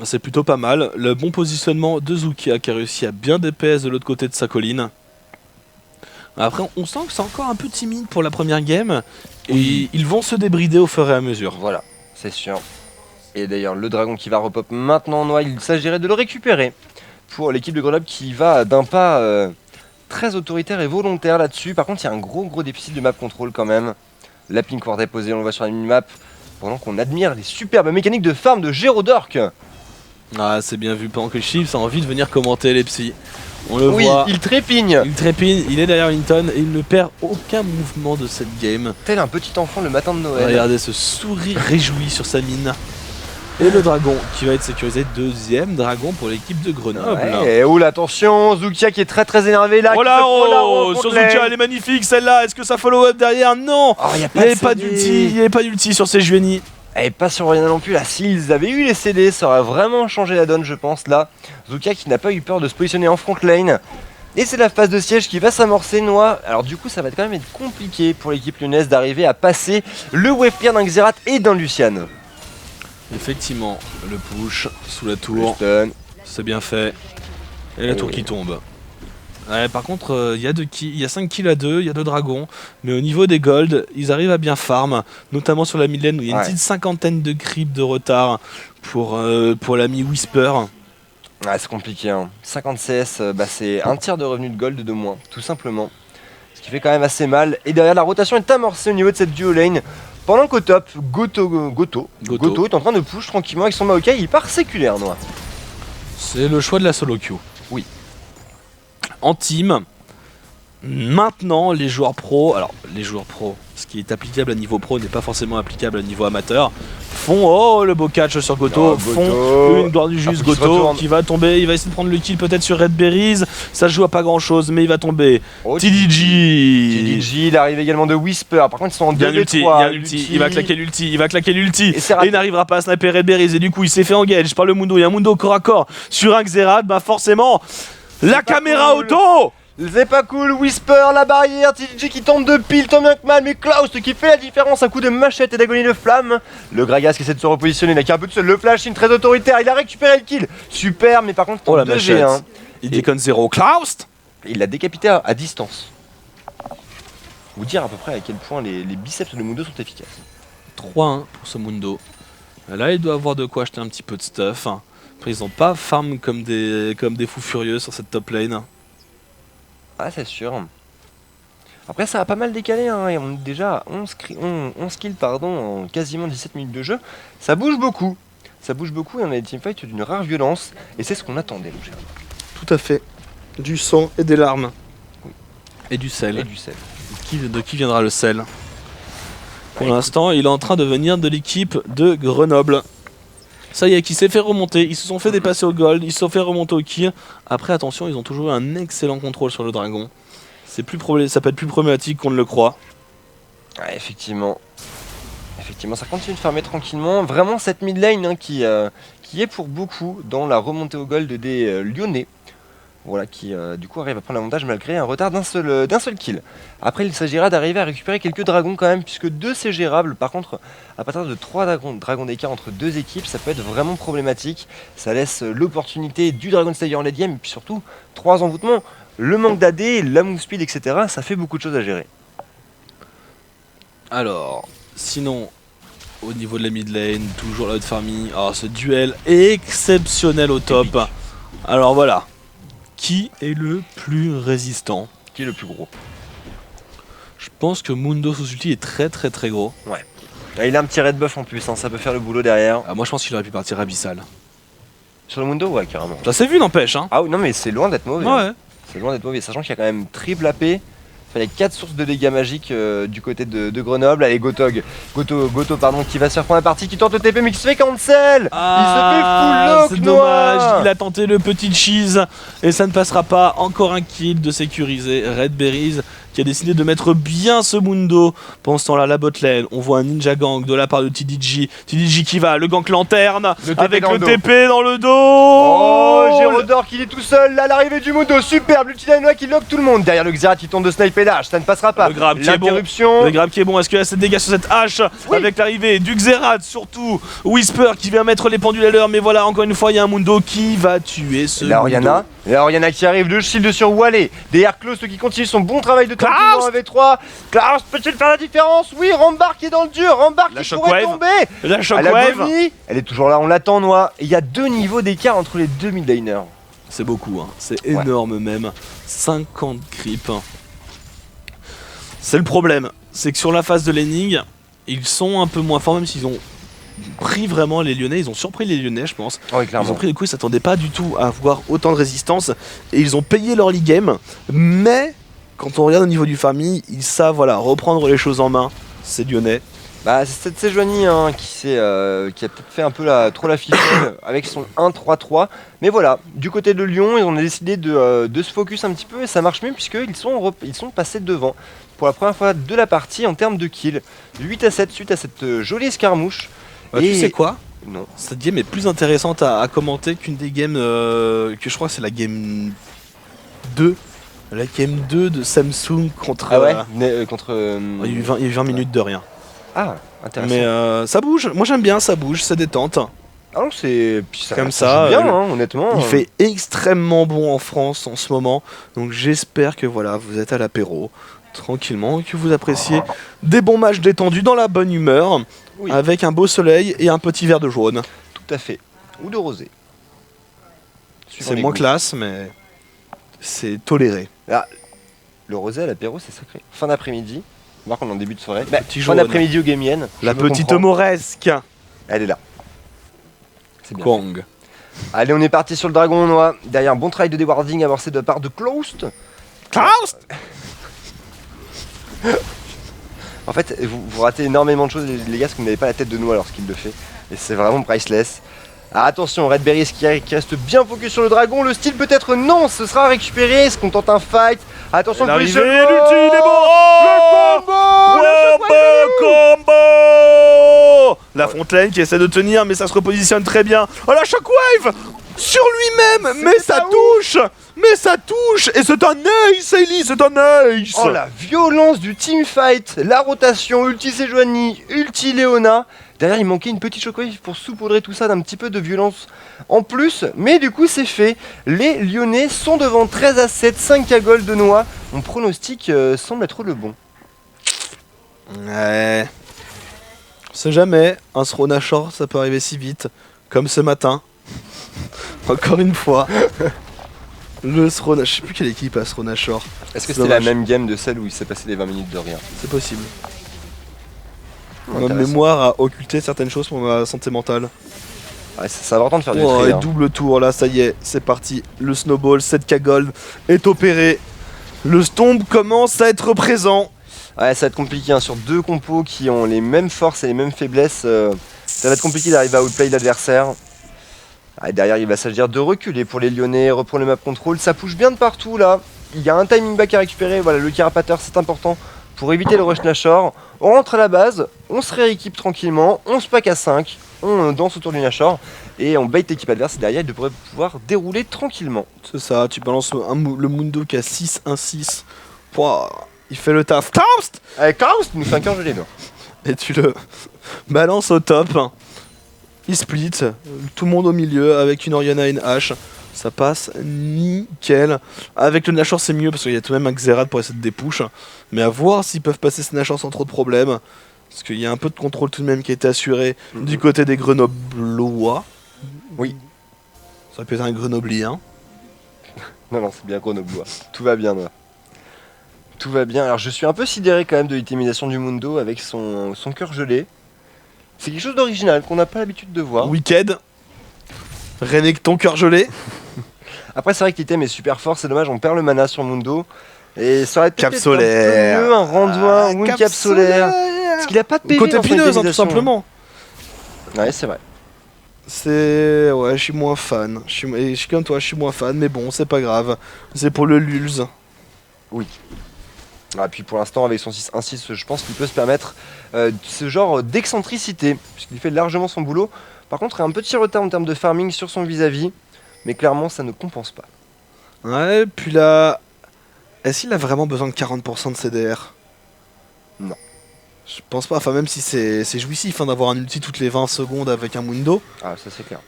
C'est plutôt pas mal. Le bon positionnement de Zukia qui a réussi à bien DPS de l'autre côté de sa colline. Après, on sent que c'est encore un peu timide pour la première game. Et ils vont se débrider au fur et à mesure. Voilà, c'est sûr. Et d'ailleurs, le dragon qui va repop maintenant, Noir, il s'agirait de le récupérer pour l'équipe de Grenoble qui va d'un pas très autoritaire et volontaire là-dessus. Par contre, il y a un gros déficit de map control quand même. La pink ward est posée, on le voit sur la minimap. Pendant qu'on admire les superbes mécaniques de farm de Gérodork. Ah, c'est bien vu. Pendant que Chips a envie de venir commenter les psys. On le Oui, voit. il trépigne. Il trépigne, il est derrière Linton et il ne perd aucun mouvement de cette game. Tel un petit enfant le matin de Noël. Regardez ce sourire réjoui sur sa mine. Et le dragon qui va être sécurisé, deuxième dragon pour l'équipe de Grenoble. Ouais, et oula, attention, Zukia qui est très énervé là. Oh qui là, se prend la oh, rencontre sur lane. Zukia, elle est magnifique celle-là. Est-ce que ça follow up derrière? Non. Oh, y a Il n'y avait pas de CD. d'ulti, il n'y avait pas d'ulti sur ces Jueni. Et pas sur rien non plus là, s'ils avaient eu les CD, ça aurait vraiment changé la donne je pense là. Zukia qui n'a pas eu peur de se positionner en front lane. Et c'est la phase de siège qui va s'amorcer, Noix. Alors du coup ça va quand même être compliqué pour l'équipe lyonnaise d'arriver à passer le wave clear d'un Xerath et d'un Lucian. Effectivement, le push sous la tour, Stun. c'est bien fait. Et la tour qui tombe. Ouais, par contre, il y a 5 kills à 2, il y a 2 dragons. Mais au niveau des golds, ils arrivent à bien farm. Notamment sur la mid lane où il y a une petite cinquantaine de creeps de retard pour l'ami Whisper. Ouais, c'est compliqué, hein. 50 CS, c'est un tiers de revenu de gold de moins, tout simplement. Ce qui fait quand même assez mal. Et derrière, la rotation est amorcée au niveau de cette duo lane. Pendant qu'au top, Goto est en train de push tranquillement avec son Maokai, il part séculaire, Noix. C'est le choix de la solo queue. Oui. En team, maintenant les joueurs pro, alors les joueurs pro, ce qui est applicable à niveau pro n'est pas forcément applicable à niveau amateur, font le beau catch sur Goto, Oh, font Goto. une gloire du juste, faut qu'il se Goto retourne. qui va tomber, il va essayer de prendre le kill peut-être sur Redberries, ça se joue à pas grand chose mais il va tomber. Oh, TDG, TDJ, il arrive également de Whisper. Par contre, ils sont en il y a 2 un ulti, il y a un ulti, il va claquer l'ulti, Et c'est et raté. il n'arrivera pas à sniper Redberries et du coup il s'est fait engage par le Mundo, il y a un Mundo corps à corps sur un Xerath, bah forcément la pas caméra cool. auto. C'est pas cool, Whisper, la barrière, TDJ qui tombe de pile, tant bien que mal, mais Klaus qui fait la différence, un coup de machette et d'agonie de flamme. Le Gragas qui essaie de se repositionner, il a qu'un peu de seul, le flash, une très autoritaire, il a récupéré le kill. Super, mais par contre, Oh la 2G1. machette. Il déconne 0. Klaus. Il l'a décapité à distance. Vous dire à peu près à quel point les biceps de Mundo sont efficaces. 3-1 pour ce Mundo. Là, il doit avoir de quoi acheter un petit peu de stuff. Après, ils ont pas farm comme des fous furieux sur cette top lane. Ah, c'est sûr. Après, ça a pas mal décalé, hein, et on est déjà à 11 kills en quasiment 17 minutes de jeu. Ça bouge beaucoup. Ça bouge beaucoup et on a des teamfights d'une rare violence. Et c'est ce qu'on attendait, mon cher. Tout à fait. Du sang et des larmes. Et du sel. Et du sel. De qui viendra le sel? Pour l'instant, il est en train de venir de l'équipe de Grenoble. Ça y est, qui s'est fait remonter. Ils se sont fait dépasser au gold. Ils se sont fait remonter au kill. Après, attention, ils ont toujours eu un excellent contrôle sur le dragon. Ça peut être plus problématique qu'on ne le croit. Ouais, effectivement. Effectivement, ça continue de farmer tranquillement. Vraiment, cette mid lane hein, qui est pour beaucoup dans la remontée au gold des Lyonnais. Voilà, qui du coup arrive à prendre l'avantage malgré un retard d'un seul kill. Après, il s'agira d'arriver à récupérer quelques dragons quand même, puisque 2 c'est gérable. Par contre, à partir de 3 dragons d'écart entre 2 équipes, ça peut être vraiment problématique. Ça laisse l'opportunité du Dragon Slayer en late game, et puis surtout 3 envoûtements. Le manque d'AD, la move speed, etc. Ça fait beaucoup de choses à gérer. Alors, sinon, au niveau de la mid lane, toujours la haute farming. Alors, ce duel exceptionnel au top. Alors voilà. Qui est le plus résistant? Qui est le plus gros? Je pense que Mundo sous ulti est très très très gros. Ouais. Ah, il a un petit red buff en plus, hein, ça peut faire le boulot derrière. Ah, moi je pense qu'il aurait pu partir abyssal. Sur le Mundo, ouais, carrément. Ça s'est vu, n'empêche. Hein. Ah oui, non, mais c'est loin d'être mauvais. hein. Ouais. C'est loin d'être mauvais, sachant qu'il y a quand même triple AP. Enfin, il y a 4 sources de dégâts magiques du côté de Grenoble. Allez, Goto, pardon, qui va se faire prendre la partie, qui tente le TP, mais qui se fait cancel. Ah, Il se fait c'est full lock, dommage. Noah. Il a tenté le petit cheese et ça ne passera pas. Encore un kill de sécuriser Red Berries qui a décidé de mettre bien ce Mundo. Pendant ce temps-là, la botlane, on voit un ninja gang de la part de TDG. TDG qui va, le gank lanterne Le TP avec dans le le dos. TP dans le dos. Oh, Gérodor qui est tout seul, là, l'arrivée du Mundo, superbe, l'Ultidanoa qui lock tout le monde. Derrière le Xerath qui tente de sniper l'âge, ça ne passera pas. Le grab qui est bon. L'interruption. Le grab qui est bon, est-ce qu'il y a assez de dégâts sur cette hache? Oui. Avec l'arrivée du Xerath, surtout Whisper qui vient mettre les pendules à l'heure. Mais voilà, encore une fois, il y a un Mundo qui va tuer ce La Mundo. Oriana qui arrive, le shield sur Wallé. Derrière Klaus qui continue son bon travail de Klaus tranquillement avec 3. Klaus peut-il faire la différence? Oui, Rambar qui est dans le dur, Rambar La qui pourrait shockwave. tomber. La Elle a shockwave. vomi. Elle est toujours là, on l'attend, Noah. Et il y a 2 niveaux d'écart entre les 2 midlaners. C'est beaucoup, hein. C'est énorme même. 50 creeps. C'est le problème, c'est que sur la phase de laning, ils sont un peu moins forts, même s'ils ont pris vraiment les Lyonnais, ils ont surpris les Lyonnais, je pense. Oui, Ils clairement. ont pris le coup, ils s'attendaient pas du tout à avoir autant de résistance et ils ont payé leur league game. Mais quand on regarde au niveau du farming, ils savent voilà, reprendre les choses en main. C'est Lyonnais. Bah, c'est cette Sejuani qui a peut-être fait un peu trop la ficelle avec son 1-3-3. Mais voilà, du côté de Lyon, ils ont décidé de se focus un petit peu et ça marche mieux puisqu'ils sont passés devant pour la première fois de la partie en termes de kills. 8-7 suite à cette jolie escarmouche. Tu sais quoi? Non. Cette game est plus intéressante à commenter qu'une des games que je crois que c'est la game 2. La game 2 de Samsung contre... Ah ouais contre. il y a eu 20 minutes de rien. Ah, intéressant. Mais ça bouge, moi j'aime bien, ça bouge, ça détente. Ah non, c'est. Puis Comme ça ça, joue bien, honnêtement. Il fait extrêmement bon en France en ce moment, donc j'espère que voilà, vous êtes à l'apéro, tranquillement, et que vous appréciez des bons matchs détendus dans la bonne humeur, Oui. avec un beau soleil et un petit verre de jaune. Tout à fait. Ou de rosé. Suivant C'est les moins goûts. classe, mais c'est toléré. Le rosé à l'apéro, c'est sacré. Fin d'après-midi. Voir qu'on est en début de soirée. Bah, Petit fin jaune. d'après-midi au Game Yen. La je me petite comprends. mauresque. Elle est là. C'est bien. Kong. Allez, on est parti sur le dragon, Noah. Derrière un bon travail de dewarding amorcé de la part de Klaust. Klaus. En fait, vous ratez énormément de choses, les gars, parce que vous n'avez pas la tête de Noah lorsqu'il le fait. Et c'est vraiment priceless. Ah, attention, Red Berries qui reste bien focus sur le dragon. Le style peut-être non, ce sera récupéré. Est-ce qu'on tente un fight? Attention, L'arrivée, positionnement. l'ulti, il est bon. Le combo. Combo. La Fontaine qui essaie de tenir, mais ça se repositionne très bien. Oh la shockwave sur lui-même, mais ça touche. Mais ça touche. Et c'est un ace, Ellie, c'est un ace. Oh la violence du teamfight, la rotation, ulti Sejuani, ulti Léona. Derrière il manquait une petite shockwave pour saupoudrer tout ça d'un petit peu de violence en plus. Mais du coup c'est fait. Les Lyonnais sont devant 13-7, 5 à gold de Noah. Mon pronostic semble être le bon. Ouais. On sait jamais, un Srona Shore ça peut arriver si vite, comme ce matin. Encore une fois. Le Srona, je sais plus quelle équipe a Srona Shore. Est-ce que C'est c'était la dommage. même game de celle où il s'est passé les 20 minutes de rien? C'est possible. Ma Intéressant. mémoire a occulté certaines choses pour ma santé mentale. Ouais, c'est important de faire du Oh, tri. et hein. double tour, là ça y est, c'est parti. Le snowball 7k gold est opéré. Le Stomp commence à être présent. Ouais, ça va être compliqué hein, sur deux compos qui ont les mêmes forces et les mêmes faiblesses. Ça va être compliqué d'arriver à outplay l'adversaire. Ah, derrière, il va s'agir de reculer pour les Lyonnais, reprendre le map control. Ça pousse bien de partout là. Il y a un timing back à récupérer. Voilà, le carapateur, c'est important pour éviter le rush Nashor. On rentre à la base, on se rééquipe tranquillement, on se pack à 5, on danse autour du Nashor et on bait l'équipe adverse. Et derrière, il devrait pouvoir dérouler tranquillement. C'est ça, tu balances le Mundo qui a 6-1-6. Pouah, il fait le taf. Toast. Allez, Chaos nous fait un cœur gelé, non? Et tu le balances au top. Il split, tout le monde au milieu avec une Oriana et une hache. Ça passe nickel. Avec le Nashor c'est mieux parce qu'il y a tout de même un Xerath pour essayer de dépush. Mais à voir s'ils peuvent passer ce Nashor sans trop de problèmes. Parce qu'il y a un peu de contrôle tout de même qui a été assuré du côté des Grenoblois. Oui. Ça peut être un Grenoblien. Non, c'est bien Grenoblois. Tout va bien, Noah. Tout va bien. Alors, je suis un peu sidéré quand même de l'utilisation du Mundo avec son cœur gelé. C'est quelque chose d'original qu'on n'a pas l'habitude de voir. Wicked. Renekton cœur gelé. Après, c'est vrai que l'item est super fort, c'est dommage, on perd le mana sur Mundo. Et ça aurait peut-être Cap été solaire. un peu mieux, un Randuin ou une cap solaire. Parce qu'il a pas de PV Côté dans son pineuse, hein, tout utilisation. simplement. Ouais, c'est vrai. C'est... Ouais, je suis moins fan. Je suis comme toi, je suis moins fan, mais bon, c'est pas grave. C'est pour le Lulz. Ah, puis pour l'instant, avec son 6-1-6, je pense qu'il peut se permettre ce genre d'excentricité, puisqu'il fait largement son boulot. Par contre, il a un petit retard en termes de farming sur son vis-à-vis, mais clairement, ça ne compense pas. Ouais, puis là... Est-ce qu'il a vraiment besoin de 40% de CDR? Non. Je pense pas, enfin même si c'est jouissif hein, d'avoir un ulti toutes les 20 secondes avec un Mundo. Ah, ça c'est clair.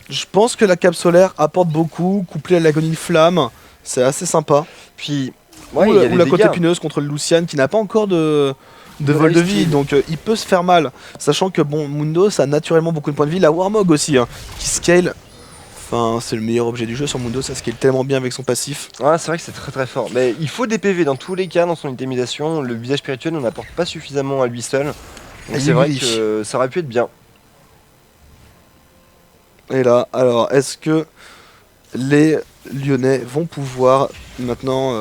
Je pense que la cape solaire apporte beaucoup, couplée à l'agonie de flamme, c'est assez sympa. Puis, ouais, ou il y a la des côte dégâts. épineuse contre le Lucian qui n'a pas encore de vol de vie, lifesteal. donc il peut se faire mal. Sachant que bon, Mundo ça a naturellement beaucoup de points de vie, la Warmog aussi, hein, qui scale. Enfin, c'est le meilleur objet du jeu sur Mundo, ça scale tellement bien avec son passif. Ouais, c'est vrai que c'est très très fort. Mais il faut des PV dans tous les cas dans son itemisation. Le visage spirituel n'en apporte pas suffisamment à lui seul. Donc Et c'est vrai oui. que ça aurait pu être bien. Et là, alors, est-ce que les Lyonnais vont pouvoir maintenant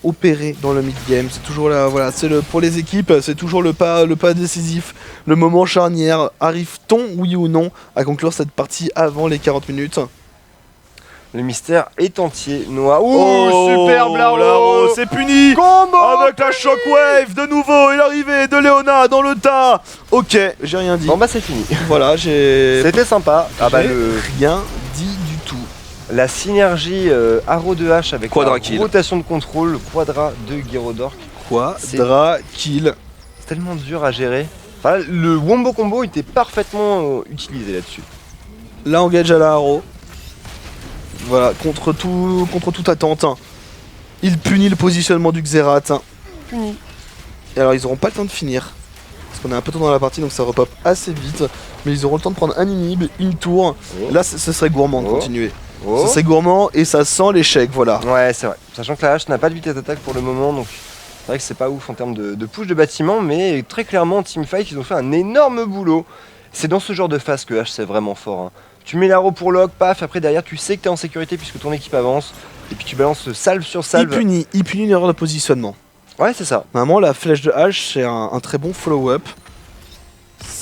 opérer dans le mid-game? C'est toujours là, voilà, pour les équipes, c'est toujours le pas décisif, le moment charnière. Arrive-t-on, oui ou non, à conclure cette partie avant les 40 minutes? Le mystère est entier. Noah. Ouh, superbe Laro. C'est puni. Combo Avec la shockwave de nouveau et l'arrivée de Léona dans le tas. Ok, j'ai rien dit. Bon bah c'est fini. Voilà, j'ai C'était sympa. Ah bah j'ai le... rien dit du tout. La synergie Arrow de H avec Quadra la kill. rotation de contrôle, Quadra de Gyrodork. Quoi? C'est- Dra kill. C'est tellement dur à gérer. Enfin, le wombo combo était parfaitement utilisé là-dessus. Là, engage à la haro. Voilà, contre toute attente. Hein. Il punit le positionnement du Xerath. Hein. Puni. Et alors, ils auront pas le temps de finir. Parce qu'on est un peu tôt dans la partie, donc ça repop assez vite. Mais ils auront le temps de prendre un inhib, une tour. Oh. Là, ce serait gourmand de Oh. continuer. Oh. Ce serait gourmand et ça sent l'échec, voilà. Ouais, c'est vrai. Sachant que la hache n'a pas de vitesse d'attaque pour le moment, donc c'est vrai que c'est pas ouf en termes de push de bâtiment, mais très clairement, Teamfight, ils ont fait un énorme boulot. C'est dans ce genre de phase que H c'est vraiment fort. Hein. Tu mets l'arrow pour lock, paf, après derrière tu sais que t'es en sécurité puisque ton équipe avance, et puis tu balances salve sur salve. Il punit une erreur de positionnement. Ouais, c'est ça. Normalement, la flèche de H, c'est un très bon follow-up.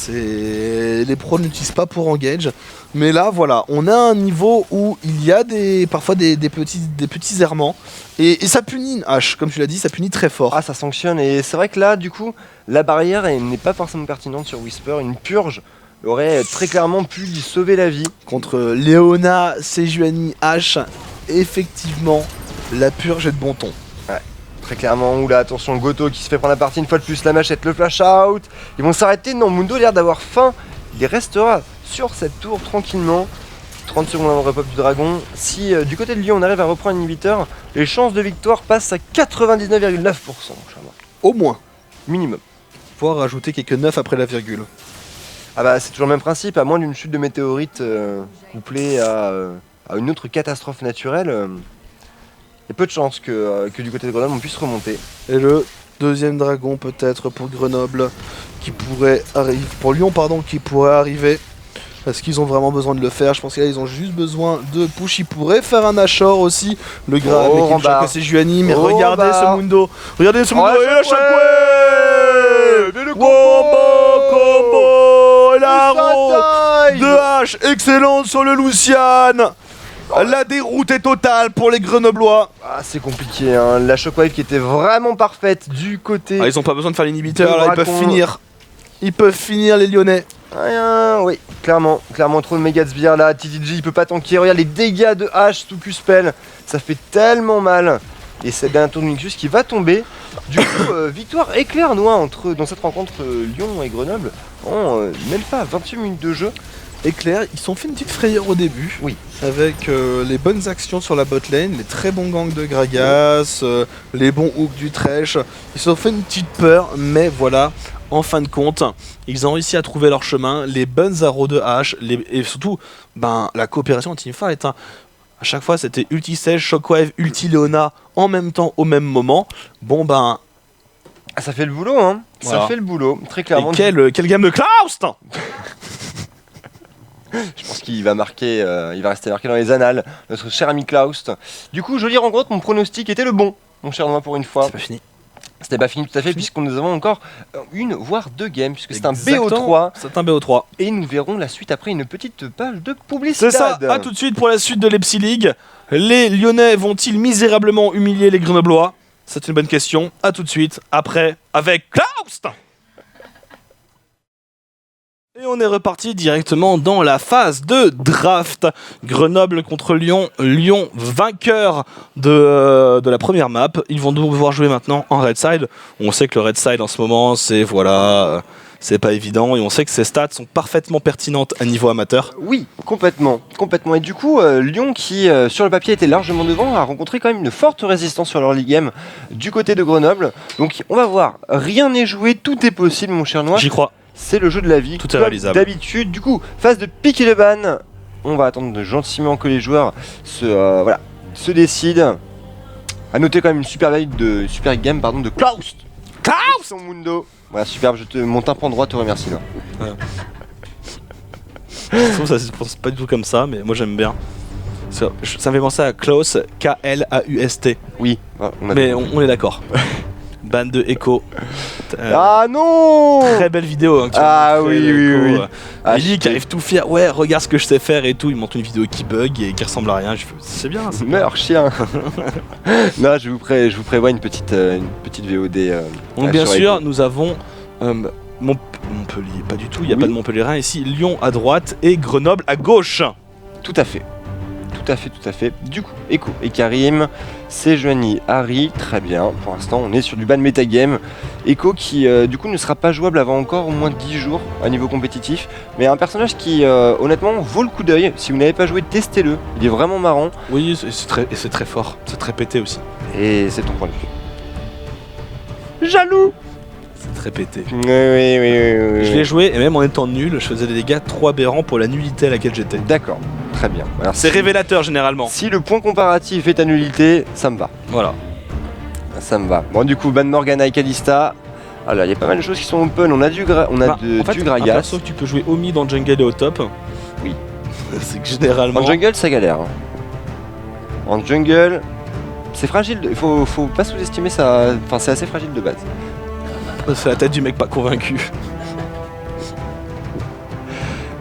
Les pros n'utilisent pas pour engage. Mais là, voilà, on a un niveau où il y a parfois des petits errements. Et ça punit une H, comme tu l'as dit, ça punit très fort. Ah, ça sanctionne, et c'est vrai que là, du coup, la barrière elle n'est pas forcément pertinente sur Whisper. Une purge aurait très clairement pu lui sauver la vie. Contre Léona, Sejuani, H, effectivement, la purge est de bon ton. Très clairement, oula, attention, Goto qui se fait prendre la partie une fois de plus, la machette, le flash out. Ils vont s'arrêter, non, Mundo a l'air d'avoir faim. Il restera sur cette tour tranquillement. 30 secondes avant le repop du dragon. Si du côté de Lyon on arrive à reprendre un inhibiteur, les chances de victoire passent à 99,9%. Au moins. Minimum. Pouvoir rajouter quelques 9 après la virgule. Ah bah c'est toujours le même principe, à moins d'une chute de météorite couplée à une autre catastrophe naturelle. Il y a peu de chances que du côté de Grenoble on puisse remonter. Et le deuxième dragon peut-être pour Grenoble qui pourrait arriver. Pour Lyon pardon, qui pourrait arriver. Parce qu'ils ont vraiment besoin de le faire. Je pense que là ils ont juste besoin de push. Ils pourraient faire un Ashore aussi. Le gras Oh, avec une Rambar. choc c'est Juani. Mais Oh, regardez Rambar. ce Mundo. Regardez ce Mundo. Oh, et la la shockwave. Mais le Combo. Et la haro Taille. de H. Excellente sur le Lucian. La déroute est totale pour les Grenoblois. Ah c'est compliqué, hein. La shockwave qui était vraiment parfaite du côté... Ah, ils ont pas besoin de faire l'inhibiteur, De là ils peuvent Dracon. finir. Ils peuvent finir les Lyonnais. Oui, clairement trop de méga sbires là, TTG il peut pas tanker, regarde les dégâts de H sous Q-Spell, ça fait tellement mal. Et c'est un tour de Nixus qui va tomber. Du coup, victoire éclair Noix dans cette rencontre Lyon et Grenoble en même pas 28 minutes de jeu. Éclair, ils se sont fait une petite frayeur au début. Oui. Avec les bonnes actions sur la bot lane, les très bons gangs de Gragas, les bons hooks du Thresh. Ils se sont fait une petite peur, mais voilà, en fin de compte, ils ont réussi à trouver leur chemin, les bonnes arrows de H, et surtout la coopération en teamfight. Hein. À chaque fois, c'était ulti Sage, Shockwave, ulti Leona en même temps, au même moment. Bon ben, Ça fait le boulot, hein. Voilà. Ça fait le boulot, très clairement. et quel game de Klaus! Je pense qu'il va marquer, il va rester marqué dans les annales, notre cher ami Klaus. Du coup, jolie rencontre, mon pronostic était le bon, mon cher Noah, pour une fois. C'est pas fini. C'était pas fini tout à fait, puisque nous avons encore une, voire deux games, puisque c'est un Exactement. BO3. C'est un BO3. Et nous verrons la suite après une petite page de publicité. C'est ça, à tout de suite pour la suite de l'Epsi League. Les Lyonnais vont-ils misérablement humilier les Grenoblois? C'est une bonne question. À tout de suite, après, avec Klaus! Et on est reparti directement dans la phase de draft. Grenoble contre Lyon. Lyon vainqueur de la première map. Ils vont devoir jouer maintenant en red side. On sait que le red side en ce moment, c'est voilà, c'est pas évident. Et on sait que ses stats sont parfaitement pertinentes à niveau amateur. Oui, complètement, complètement. Et du coup, Lyon, qui sur le papier était largement devant, a rencontré quand même une forte résistance sur leur league game du côté de Grenoble. Donc on va voir, rien n'est joué, tout est possible, mon cher Noir. J'y crois. C'est le jeu de la vie, Tout est comme réalisable. d'habitude. Du coup, phase de pick et de ban. On va attendre gentiment que les joueurs se décident. À noter quand même une super game de Klaus. Son Mundo. Voilà, superbe, mon tympan droit te remercie. Là. Je trouve ça se pense pas du tout comme ça, mais moi j'aime bien. Ça me fait penser à Klaus, K-L-A-U-S-T. Oui, voilà, Mais on est d'accord. Ban de Echo. Ah non. Très belle vidéo. Hein, que tu Ah m'as montré, oui, Echo. oui, oui. Ah, Ellie qui arrive tout fier. Ouais, regarde ce que je sais faire et tout. Il montre une vidéo qui bug et qui ressemble à rien. Je fais, c'est bien. C'est bien. Meurs, chien. Non, je vous prévois une petite VOD. Donc bien sur sûr, Echo. nous avons Montpellier, pas du tout. Il n'y a pas de Montpellierin ici. Lyon à droite et Grenoble à gauche. Tout à fait. Tout à fait. Du coup, Echo et Karim, Sejuani, Harry, très bien. Pour l'instant, on est sur du ban metagame. Echo qui, du coup, ne sera pas jouable avant encore au moins 10 jours à niveau compétitif. Mais un personnage qui, honnêtement, vaut le coup d'œil. Si vous n'avez pas joué, testez-le. Il est vraiment marrant. Oui, c'est très fort. C'est très pété aussi. Et c'est ton point de vue. Jaloux. C'est très pété. Oui. Je l'ai joué et même en étant nul, je faisais des dégâts trop aberrants pour la nullité à laquelle j'étais. D'accord, très bien. Alors, C'est révélateur généralement. Si le point comparatif est à nullité, ça me va. Voilà. Ça me va. Bon, du coup, Ban Morgana et Kalista. Alors, il y a pas mal de choses qui sont open. On a du En fait, du un Gragas. perso que tu peux jouer au mid en jungle et au top. Oui. C'est que généralement. En jungle, ça galère. En jungle, c'est fragile. Il faut pas sous-estimer ça. Enfin, c'est assez fragile de base. C'est la tête du mec pas convaincu.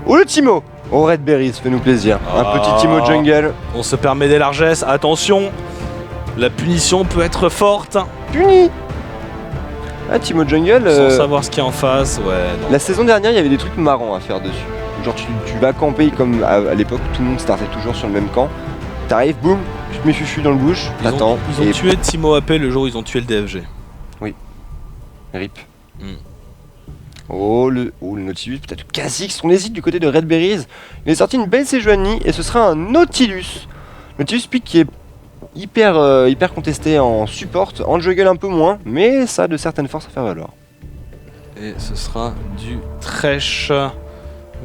Oh, le Timo. Oh, Red Berries, fais-nous plaisir. Un petit Timo jungle. On se permet des largesses. Attention, la punition peut être forte. Puni. Ah, Timo jungle. Sans savoir ce qu'il y a en face. Ouais. Non. La saison dernière, il y avait des trucs marrants à faire dessus. Genre, tu vas camper comme à l'époque, tout le monde startait toujours sur le même camp. T'arrives, boum, tu te mets fufu dans le bush, t'attends. Ils ont tué Timo AP le jour où ils ont tué le DFG. Rip. Mm. Oh le Nautilus, peut-être Kha'Zix, on hésite du côté de Red Berries. Il est sorti une belle Sejuani et ce sera un Nautilus. Nautilus pick qui est hyper contesté en support, en jungle un peu moins, mais ça a de certaines forces à faire valoir. Et ce sera du Thresh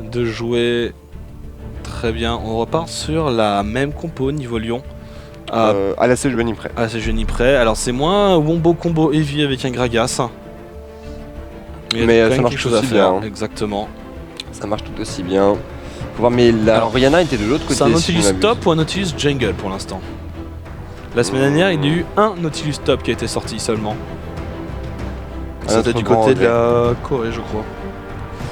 de jouer très bien. On repart sur la même compo niveau Lyon. À la Sejuani près. Ah, c'est génie prêt. Alors c'est moins wombo combo heavy avec un Gragas. Mais il y a quand ça même marche quelque chose à aussi faire. bien, hein. Exactement. Ça marche tout aussi bien. Faut voir, mais la Alors, Oriana était de l'autre côté. C'est un si Nautilus je m'abuse. top ou un Nautilus jungle pour l'instant. La semaine dernière, il y a eu un Nautilus top qui a été sorti seulement. À notre C'était du grand côté de regret. la Corée, je crois.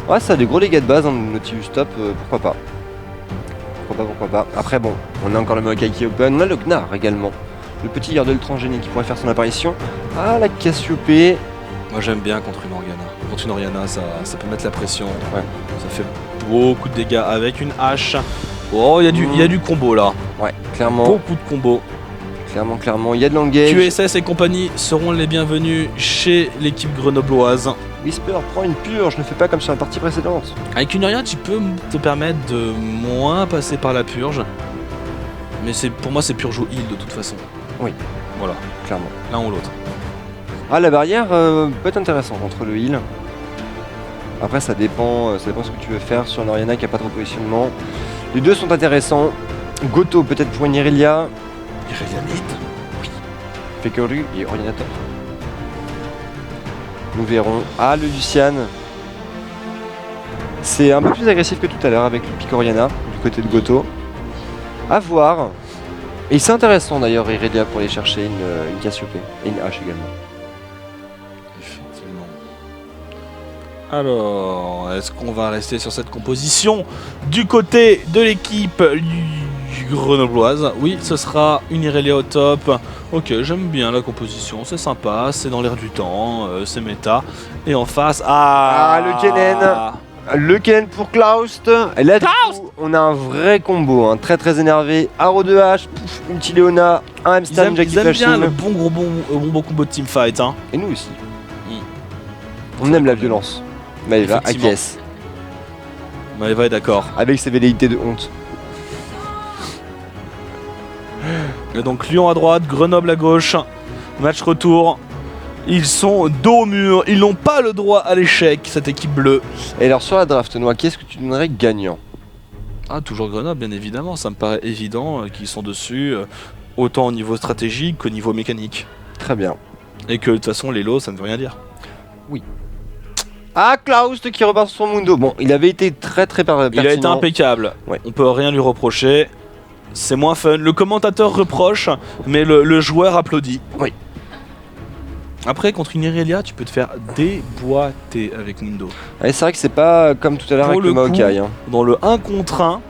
Ouais, ça a des gros dégâts de base, hein, Nautilus top, pourquoi pas. Pourquoi pas. Après, bon, on a encore le Maokai qui est open, on a le Gnar également. Le petit Yordle transgénie qui pourrait faire son apparition. Ah, la Cassiope. Moi j'aime bien contre une Oriana. Contre une Oriana, ça peut mettre la pression. Ouais. Ça fait beaucoup de dégâts avec une hache. Oh, il y a du combo là. Ouais, clairement. Beaucoup de combos. Clairement. Il y a de l'engage. QSS et compagnie seront les bienvenus chez l'équipe grenobloise. Whisper prend une purge, ne fais pas comme sur la partie précédente. Avec une Oriana, tu peux te permettre de moins passer par la purge. Mais pour moi, c'est purge ou heal de toute façon. Oui. Voilà, Clairement. l'un ou l'autre. Ah, la barrière peut être intéressante entre le heal. Après, ça dépend ce que tu veux faire sur une Oriana qui a pas trop de positionnement. Les deux sont intéressants. Goto peut-être pour une Irelia. Irelia mid. Fekoru et Orianator. Nous verrons. Ah, le Lucian. C'est un peu plus agressif que tout à l'heure avec le pic Oriana du côté de Goto. À voir. Et c'est intéressant d'ailleurs Irelia pour aller chercher une Cassiope et une H également. Effectivement. Alors, est-ce qu'on va rester sur cette composition du côté de l'équipe grenobloise? Oui, ce sera une Irelia au top. Ok, j'aime bien la composition, c'est sympa, c'est dans l'air du temps, c'est méta. Et en face, le Kennen. Le Kennen pour Klaust. Et là, du coup, on a un vrai combo, hein, très très énervé. Arrow de H, pouf, ulti Leona, un Hamstam, Jackie Ils aiment bien Flashing. le bon combo de teamfight. Hein. Et nous aussi. On aime la violence. Maeva Effectivement. acquiesce Maeva est d'accord. avec ses velléités de honte. Et donc Lyon à droite, Grenoble à gauche. Match retour. Ils sont dos au mur. Ils n'ont pas le droit à l'échec, cette équipe bleue. Et alors sur la draft, Noah, qu'est-ce que tu donnerais gagnant? Ah, toujours Grenoble, bien évidemment. Ça me paraît évident qu'ils sont dessus, autant au niveau stratégique qu'au niveau mécanique. Très bien. Et que de toute façon, les lots, ça ne veut rien dire. Ah, Klaust qui repart sur son Mundo. Bon, il avait été très pertinent. Il a été impeccable. Ouais. On peut rien lui reprocher. C'est moins fun. Le commentateur reproche, mais le joueur applaudit. Oui. Après, contre une Irelia, tu peux te faire déboîter avec Mundo. Ouais, c'est vrai que c'est pas comme tout à l'heure Pour avec le le coup, Maokai. Hein. Dans le 1 contre 1,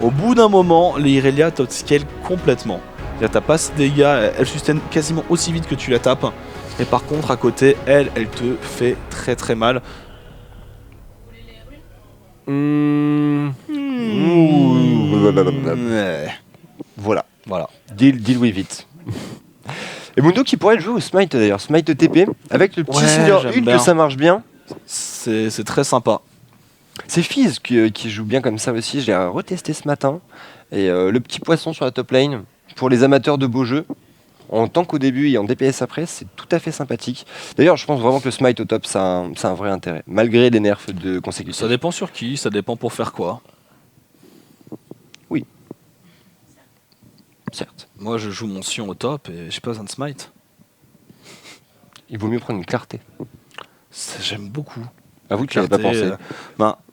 au bout d'un moment, les Irelia t'outscale complètement. C'est-à-dire, t'as pas ces dégâts, elle sustain quasiment aussi vite que tu la tapes. Et par contre, à côté, elle te fait très mal. Ouais. Voilà. Voilà. Deal with it. Et Mundo qui pourrait le jouer au Smite d'ailleurs, Smite TP, avec le petit Ouais, Cinder j'aime Ult bien. que ça marche bien. C'est très sympa. C'est Fizz qui joue bien comme ça aussi, je l'ai retesté ce matin. Et le petit poisson sur la top lane, pour les amateurs de beaux jeux, en tant qu'au début et en DPS après, c'est tout à fait sympathique. D'ailleurs, je pense vraiment que le Smite au top, ça a un vrai intérêt, malgré les nerfs de consécutifs. Ça dépend sur qui, ça dépend pour faire quoi. Certes. Moi, je joue mon Sion au top et j'ai pas besoin de smite. Il vaut mieux prendre une clarté. J'aime beaucoup. Avoue que tu n'y avais pas pensé.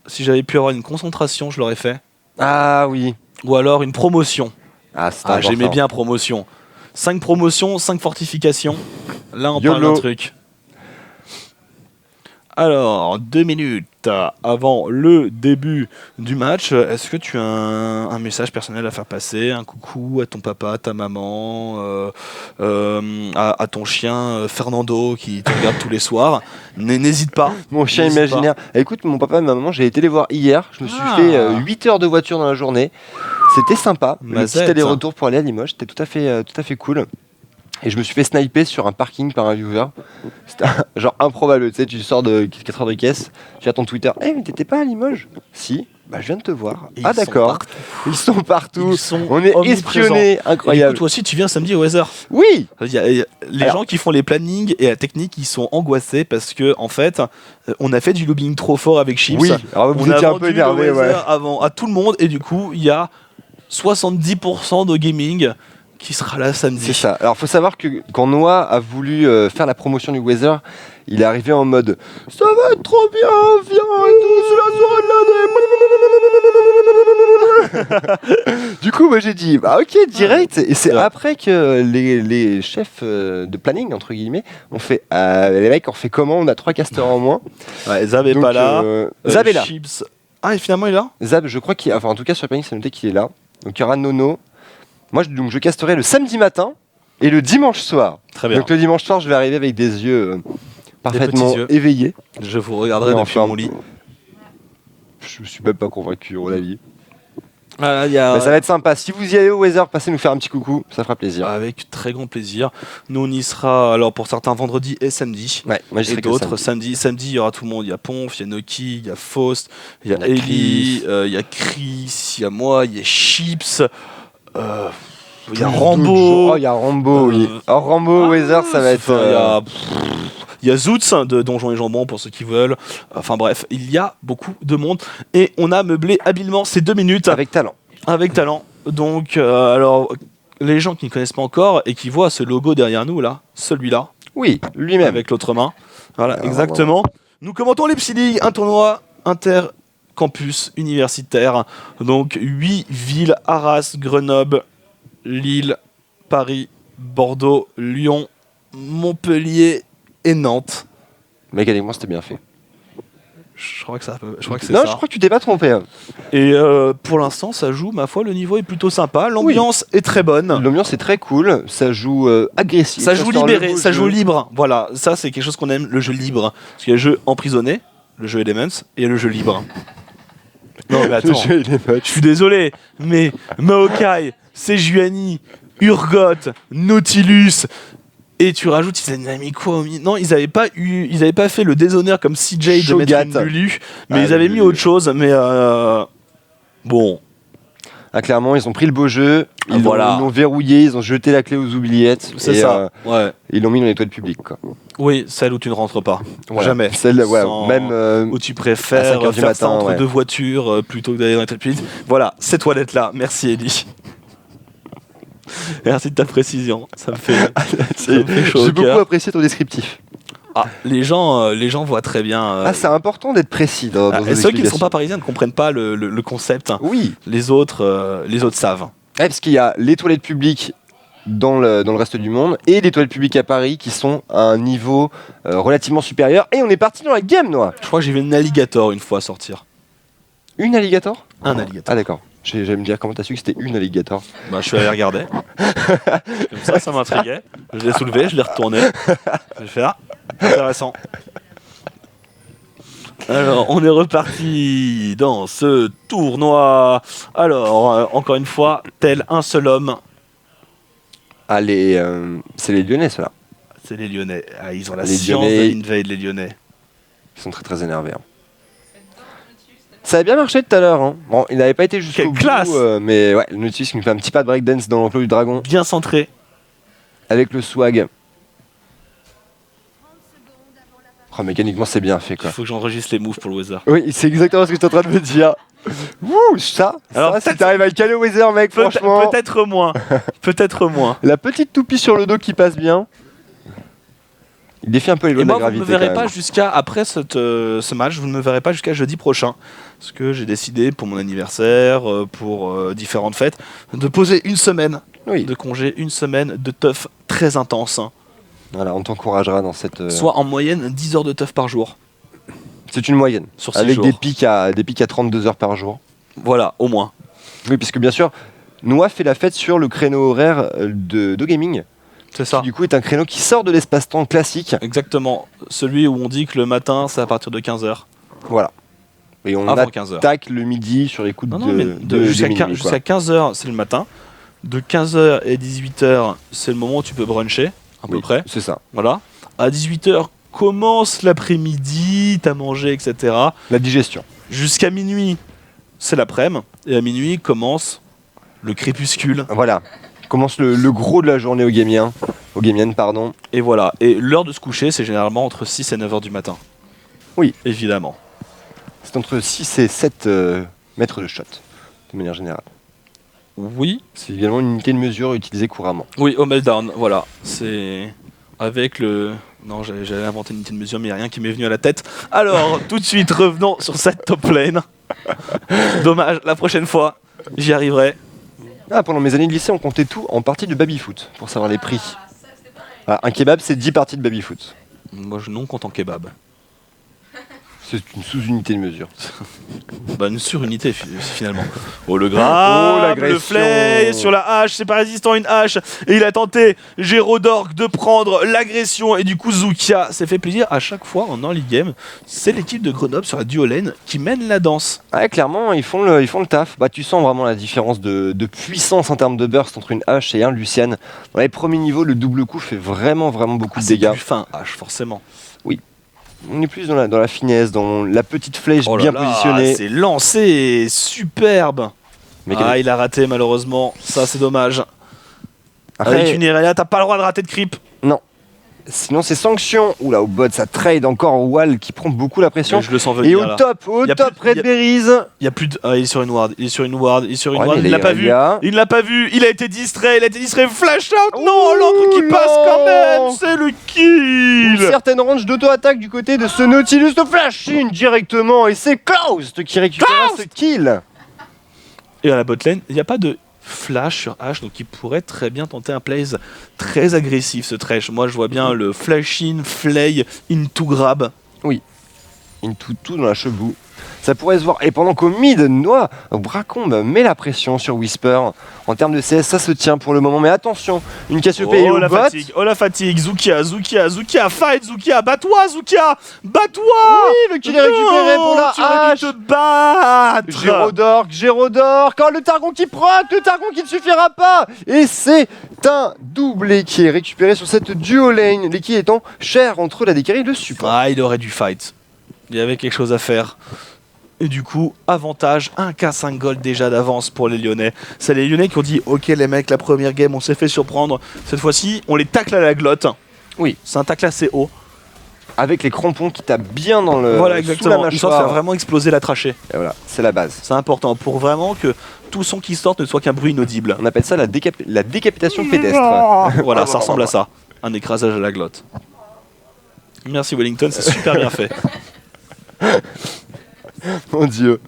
Si j'avais pu avoir une concentration, je l'aurais fait. Ah oui. Ou alors une promotion. Ah, c'est important. J'aimais bien promotion. 5 promotions, 5 fortifications. Là, on parle YOLO. d'un truc. Alors, 2 minutes avant le début du match, est-ce que tu as un message personnel à faire passer? Un coucou à ton papa, ta maman, à ton chien Fernando qui te regarde tous les soirs? N'hésite pas. Mon chien N'hésite imaginaire. Écoute, mon papa et ma maman, j'ai été les voir hier. Je me suis fait 8 heures de voiture dans la journée. C'était sympa. Le petit Mazette. aller-retour pour aller à Limoges, c'était tout à fait cool. Et je me suis fait sniper sur un parking par un viewer. C'était genre improbable. Tu sais, tu sors de 4 heures de caisse, tu as ton Twitter. Eh, mais t'étais pas à Limoges? Si. Bah, je viens de te voir. Et Ah, ils sont d'accord. partout. Ils sont partout. Ils sont On est omniprésents. espionnés. Et du coup, Incroyable. toi aussi, tu viens samedi au Weather. Oui. Il y a les Alors- gens qui font les plannings et la technique, ils sont angoissés parce que en fait, on a fait du lobbying trop fort avec Chips. Oui. Alors, vous On a étiez un vendu peu énervé, le ouais. Weather avant à tout le monde et du coup, il y a 70% de gaming qui sera là samedi. C'est ça. Alors, faut savoir que quand Noah a voulu faire la promotion du Weather, il est arrivé en mode ça va être trop bien, viens et tout, c'est la soirée de l'année. Du coup, moi j'ai dit bah ok, direct. Et c'est Ouais. après que les chefs de planning, entre guillemets, ont fait les mecs, on fait comment? On a 3 casters en moins. Ouais, Zab est Donc, pas là. Zab est là. Chips. Ah, et finalement, il est là. Zab, je crois qu'il enfin en tout cas sur le planning, c'est noté qu'il est là. Donc il y aura Nono. Moi, donc, je casterai le samedi matin et le dimanche soir. Très bien. Donc le dimanche soir, je vais arriver avec des yeux parfaitement petits yeux. éveillés. Je vous regarderai Mais depuis enfin, mon lit. Je suis même pas convaincu, on l'a dit. Voilà, il y a- Mais ça va être sympa. Si vous y allez au Weather, passez nous faire un petit coucou, ça fera plaisir. Avec très grand plaisir. Nous, on y sera alors pour certains vendredi et samedi. Ouais, moi j'y Et serai que d'autres samedi. samedi, il y aura tout le monde. Il y a Ponf, il y a Noki, il y a Faust, il y a Il y a Ellie, Chris. il y a Chris, il y a moi, il y a Chips, il y a D'autres Rambo. gens. Oh, il y a Rambo, oui. Alors Rambo, Weather, ça va être. Il y a Zoots de Donjons et Jambons pour ceux qui veulent. Enfin bref, il y a beaucoup de monde. Et on a meublé habilement ces 2 minutes avec talent. avec talent. Donc, alors, les gens qui ne connaissent pas encore et qui voient ce logo derrière nous, là, celui-là, Oui, lui-même. avec l'autre main. Voilà, Alors, exactement. Nous commentons les Psy League, un tournoi intercampus universitaire. Donc, 8 villes, Arras, Grenoble, Lille, Paris, Bordeaux, Lyon, Montpellier et Nantes. Mécaniquement, c'était bien fait. Je crois que c'est Non, ça. je crois que tu t'es pas trompé. Hein. Et pour l'instant, ça joue, ma foi, le niveau est plutôt sympa. L'ambiance est très bonne. L'ambiance est très cool, ça joue agressif. Ça joue sort le libéré, beau ça jeu. joue libre. Voilà, ça c'est quelque chose qu'on aime, le jeu libre. Parce qu'il y a le jeu emprisonné, le jeu Elements, et le jeu libre. Non mais Le attends, jeu, il est moche. je suis désolé, mais Maokai, Sejuani, Urgot, Nautilus, et tu rajoutes, ils avaient mis quoi au milieu? Non, ils avaient pas fait le déshonneur comme CJ de mettre Shogat. une Lulu, mais Ah, ils avaient le mis Lulu. autre chose, mais bon. Ah, clairement, ils ont pris le beau jeu, ils Voilà. l'ont verrouillé, ils ont jeté la clé aux oubliettes. C'est et, ça, ouais. ils l'ont mis dans les toilettes publiques. Quoi. Oui, celle où tu ne rentres pas. Voilà. Jamais. Celle, ouais, Sans- même. Où tu À préfères 5 heures du faire ça matin, entre ouais. deux voitures plutôt que d'aller dans les toilettes publiques. Voilà, ces toilettes-là. Merci Ellie. Merci de ta précision. Ça me fait chaud au J'ai beaucoup cœur. apprécié ton descriptif. Ah, les gens voient très bien. Ah, c'est important d'être précis dans Ah, vos et ceux qui ne sont explications. pas parisiens ne comprennent pas le concept. Oui, Les autres savent. ouais, parce qu'il y a les toilettes publiques dans le reste du monde et les toilettes publiques à Paris qui sont à un niveau relativement supérieur. Et on est parti dans la game, Noah. Je crois que j'ai vu un alligator une fois sortir. Une alligator Un alligator. Ah, d'accord. J'allais me dire comment t'as su que c'était une alligator. Bah, je suis allé regarder. Comme ça m'intriguait. Je l'ai soulevé, je l'ai retourné. Je vais faire. Intéressant. Alors, on est reparti dans ce tournoi. Alors, encore une fois, tel un seul homme. Ah, c'est les Lyonnais, ceux-là. C'est les Lyonnais. Ah, ils ont la Les science Lyonnais. de l'invade, les Lyonnais. Ils sont très très énervés. Hein. Ça a bien marché tout à l'heure. Hein. Bon, il n'avait pas été jusqu'au Quelle bout, classe mais ouais, le Nautilus qui me fait un petit pas de breakdance dans l'enclos du dragon Bien centré. avec le swag. Oh, mécaniquement, c'est bien fait Il quoi. faut que j'enregistre les moves pour le Weather. Oui, c'est exactement ce que tu es en train de me dire. Wouh, Alors, si peut-être- t'arrives à le caler au Weather, mec, franchement. Peut-être moins. Peut-être moins. La petite toupie sur le dos qui passe bien. Il défie un peu les lois Et de la moi, vous ne gravité. me verrez quand pas même. jusqu'à après ce match, vous ne me verrez pas jusqu'à jeudi prochain. Parce que j'ai décidé pour mon anniversaire, pour différentes fêtes, de poser une semaine Oui, de congé, une semaine de teuf très intense. Hein. voilà, on t'encouragera dans cette. Soit en moyenne 10 heures de teuf par jour. C'est une moyenne. Sur 6 Avec jours. des pics à 32 heures par jour. Voilà, au moins. Oui, puisque bien sûr, Noah fait la fête sur le créneau horaire de gaming. C'est ça. Qui du coup est un créneau qui sort de l'espace-temps classique. Exactement. Celui où on dit que le matin, c'est à partir de 15h. Voilà. Et on Avant 15h. attaque le midi sur les coups Non, de, non, mais de jusqu'à minuit, quoi. 15h, c'est le matin. De 15h et 18h, c'est le moment où tu peux bruncher, à peu Oui, près. c'est ça. Voilà. À 18h, commence l'après-midi, t'as mangé, etc. La digestion. Jusqu'à minuit, c'est l'après-midi. Et à minuit commence le crépuscule. Voilà. Commence le gros de la journée au gamienne, pardon. Et voilà. Et l'heure de se coucher, c'est généralement entre 6 et 9h du matin. Oui. Évidemment. C'est entre 6 et 7 mètres de shot, de manière générale. Oui. C'est également une unité de mesure utilisée couramment. Oui, au meltdown, voilà. C'est avec le... Non, j'allais inventer une unité de mesure, mais il n'y a rien qui m'est venu à la tête. Alors, tout de suite, revenons sur cette top lane. Dommage, la prochaine fois, j'y arriverai. Ah, pendant mes années de lycée, on comptait tout en parties de baby-foot, pour savoir les prix. Ah, ça, c'est pareil. Voilà, un kebab, c'est 10 parties de baby-foot. Moi, je non compte en kebab. C'est une sous-unité de mesure. Bah, une surunité finalement. Oh le grab, Oh, le l'agression. flay sur la hache, c'est pas résistant une hache. Et il a tenté, Gérodork, de prendre l'agression. Et du coup, Zukia s'est fait plaisir à chaque fois en early game. C'est l'équipe de Grenoble sur la duo lane qui mène la danse. Ouais, clairement, ils font le taf. Bah, tu sens vraiment la différence de puissance en termes de burst entre une hache et un Lucian. Dans les premiers niveaux, le double coup fait vraiment beaucoup de C'est dégâts. plus fin hache, forcément. On est plus dans la finesse, dans la petite flèche Oh là bien là, positionnée. c'est lancé, superbe. Mais Ah, il a raté malheureusement. Ça, c'est dommage. après, Avec une Irelia, t'as pas le droit de rater de creep. Sinon, c'est sanction. Oula, au bot, ça trade encore Wall qui prend beaucoup la pression. Mais je le sens Et venir au là. top, Y a plus- Red Berries. Il y a plus de. Ah, il est sur une ward, il est sur une ward, il est sur une Ouais, ward, mais il l'a pas vu. Irelia. Il l'a pas vu, il a été distrait, flash out. Non, Ouh, l'encre qui passe quand non. même, c'est le Une kill. certaine range d'auto-attaque du côté de ce Nautilus de flash in directement. Et c'est Klaus qui récupère ce kill. Et à la botlane, il n'y a pas de flash sur H, donc il pourrait très bien tenter un plays très agressif ce Thresh. Moi je vois bien le flash in, flay, into grab. Into tout dans la cheveux. Ça pourrait se voir. Et pendant qu'au mid, Noah, Bracombe met la pression sur Whisper. En termes de CS, ça se tient pour le moment. Mais attention, une Cassiopeia Oh au la bot. fatigue, oh la fatigue, Zukia, fight Zukia, bats-toi Zukia, bats-toi. Oui, le kill est récupéré pour la tu aurais dû hache. te battre. Gérodork, oh, le Targon qui proc, le Targon qui ne suffira pas. Et c'est un doublé qui est récupéré sur cette duo lane. L'équipe étant cher entre la DKR et le support. Ah, il aurait dû fight. Il y avait quelque chose à faire. Et du coup, avantage, 1K5 gold déjà d'avance pour les Lyonnais. C'est les Lyonnais qui ont dit ok les mecs, la première game on s'est fait surprendre. Cette fois-ci, on les tacle à la glotte. Oui. C'est un tacle assez haut. Avec les crampons qui tapent bien dans le Voilà sous exactement. la Ils sortent mâchoire. faire vraiment exploser la trachée. Et voilà, c'est la base. C'est important pour vraiment que tout son qui sorte ne soit qu'un bruit inaudible. On appelle ça la décapitation pédestre. Voilà, ça ressemble à ça. Un écrasage à la glotte. Merci Wellington, c'est super bien fait. Mon dieu.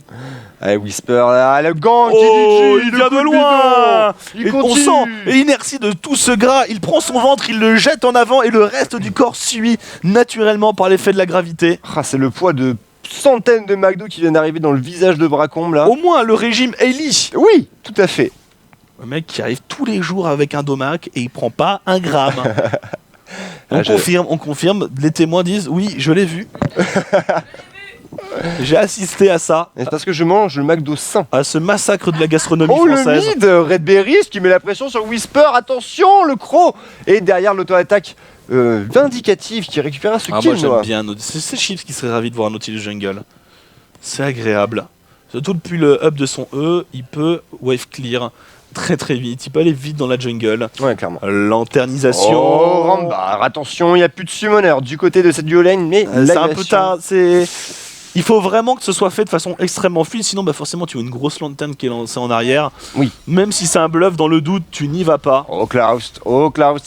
Allez, Whisper là, le gang Oh, qui il vient de loin. Il Et on continue. sent l'inertie de tout ce gras. Il prend son ventre, il le jette en avant et le reste du corps suit naturellement par l'effet de la gravité. Ah, c'est le poids de centaines de McDo qui viennent d'arriver dans le visage de Bracombe là. Au moins le régime Ailey. Oui, tout à fait. Le mec qui arrive tous les jours avec un domac et il prend pas un gramme. Ah, On confirme, les témoins disent oui, je l'ai vu. J'ai assisté à ça, Et c'est parce que je mange le McDo sain. à ce massacre de la gastronomie Oh, française. le mid Red Berries qui met la pression sur Whisper. Attention, le croc. Et derrière l'auto-attaque vindicative qui récupère ce Ah, kill. moi j'aime Noah. bien. C'est Chips qui serait ravi de voir Nautilus Jungle. C'est agréable. Surtout depuis le up de son E, il peut wave clear très très vite. Il peut aller vite dans la jungle. Ouais, clairement. Lanternisation. Oh, Rambar, attention, il n'y a plus de summoner du côté de cette duo lane, mais C'est un peu l'agression- tard. Il faut vraiment que ce soit fait de façon extrêmement fluide, sinon bah forcément tu as une grosse lanterne qui est lancée en arrière. Oui. Même si c'est un bluff, dans le doute, tu n'y vas pas. Oh Klaus,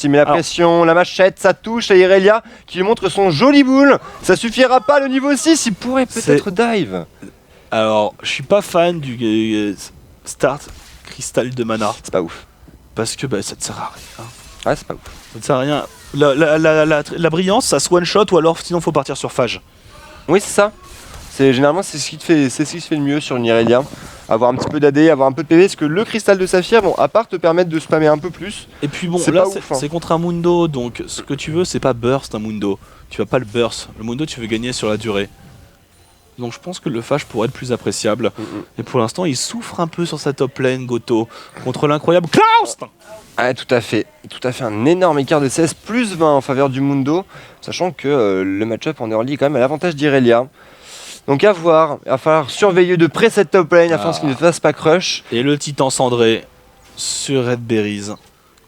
il met la Alors- pression, la machette, ça touche à Irelia qui lui montre son joli boule. Ça suffira pas, le niveau 6, il pourrait peut-être dive. Alors, je suis pas fan du start cristal de mana, C'est pas ouf. parce que bah, ça te sert à rien. Ouais, c'est pas ouf. Ça te sert à rien. La brillance, ça se one shot ou alors sinon faut partir sur phage. Oui, c'est ça. Généralement, c'est ce qui te fait le mieux sur une Irelia. Avoir un petit peu d'AD, avoir un peu de PV, parce que le cristal de saphir, bon, à part te permettre de spammer un peu plus, Et puis bon, C'est là pas c'est ouf, hein. c'est contre un Mundo, donc ce que tu veux c'est pas burst un Mundo. Tu vas pas le burst. Le Mundo tu veux gagner sur la durée. Donc je pense que le phage pourrait être plus appréciable. Et pour l'instant il souffre un peu sur sa top lane Goto contre l'incroyable Klaus. Ah, tout à fait un énorme écart de 16, plus 20 en faveur du Mundo, sachant que le match-up en early est quand même à l'avantage d'Irelia. Donc à voir, il va falloir surveiller de près cette top lane afin qu'il ne fasse pas crush. Et le titan cendré sur Red Berries.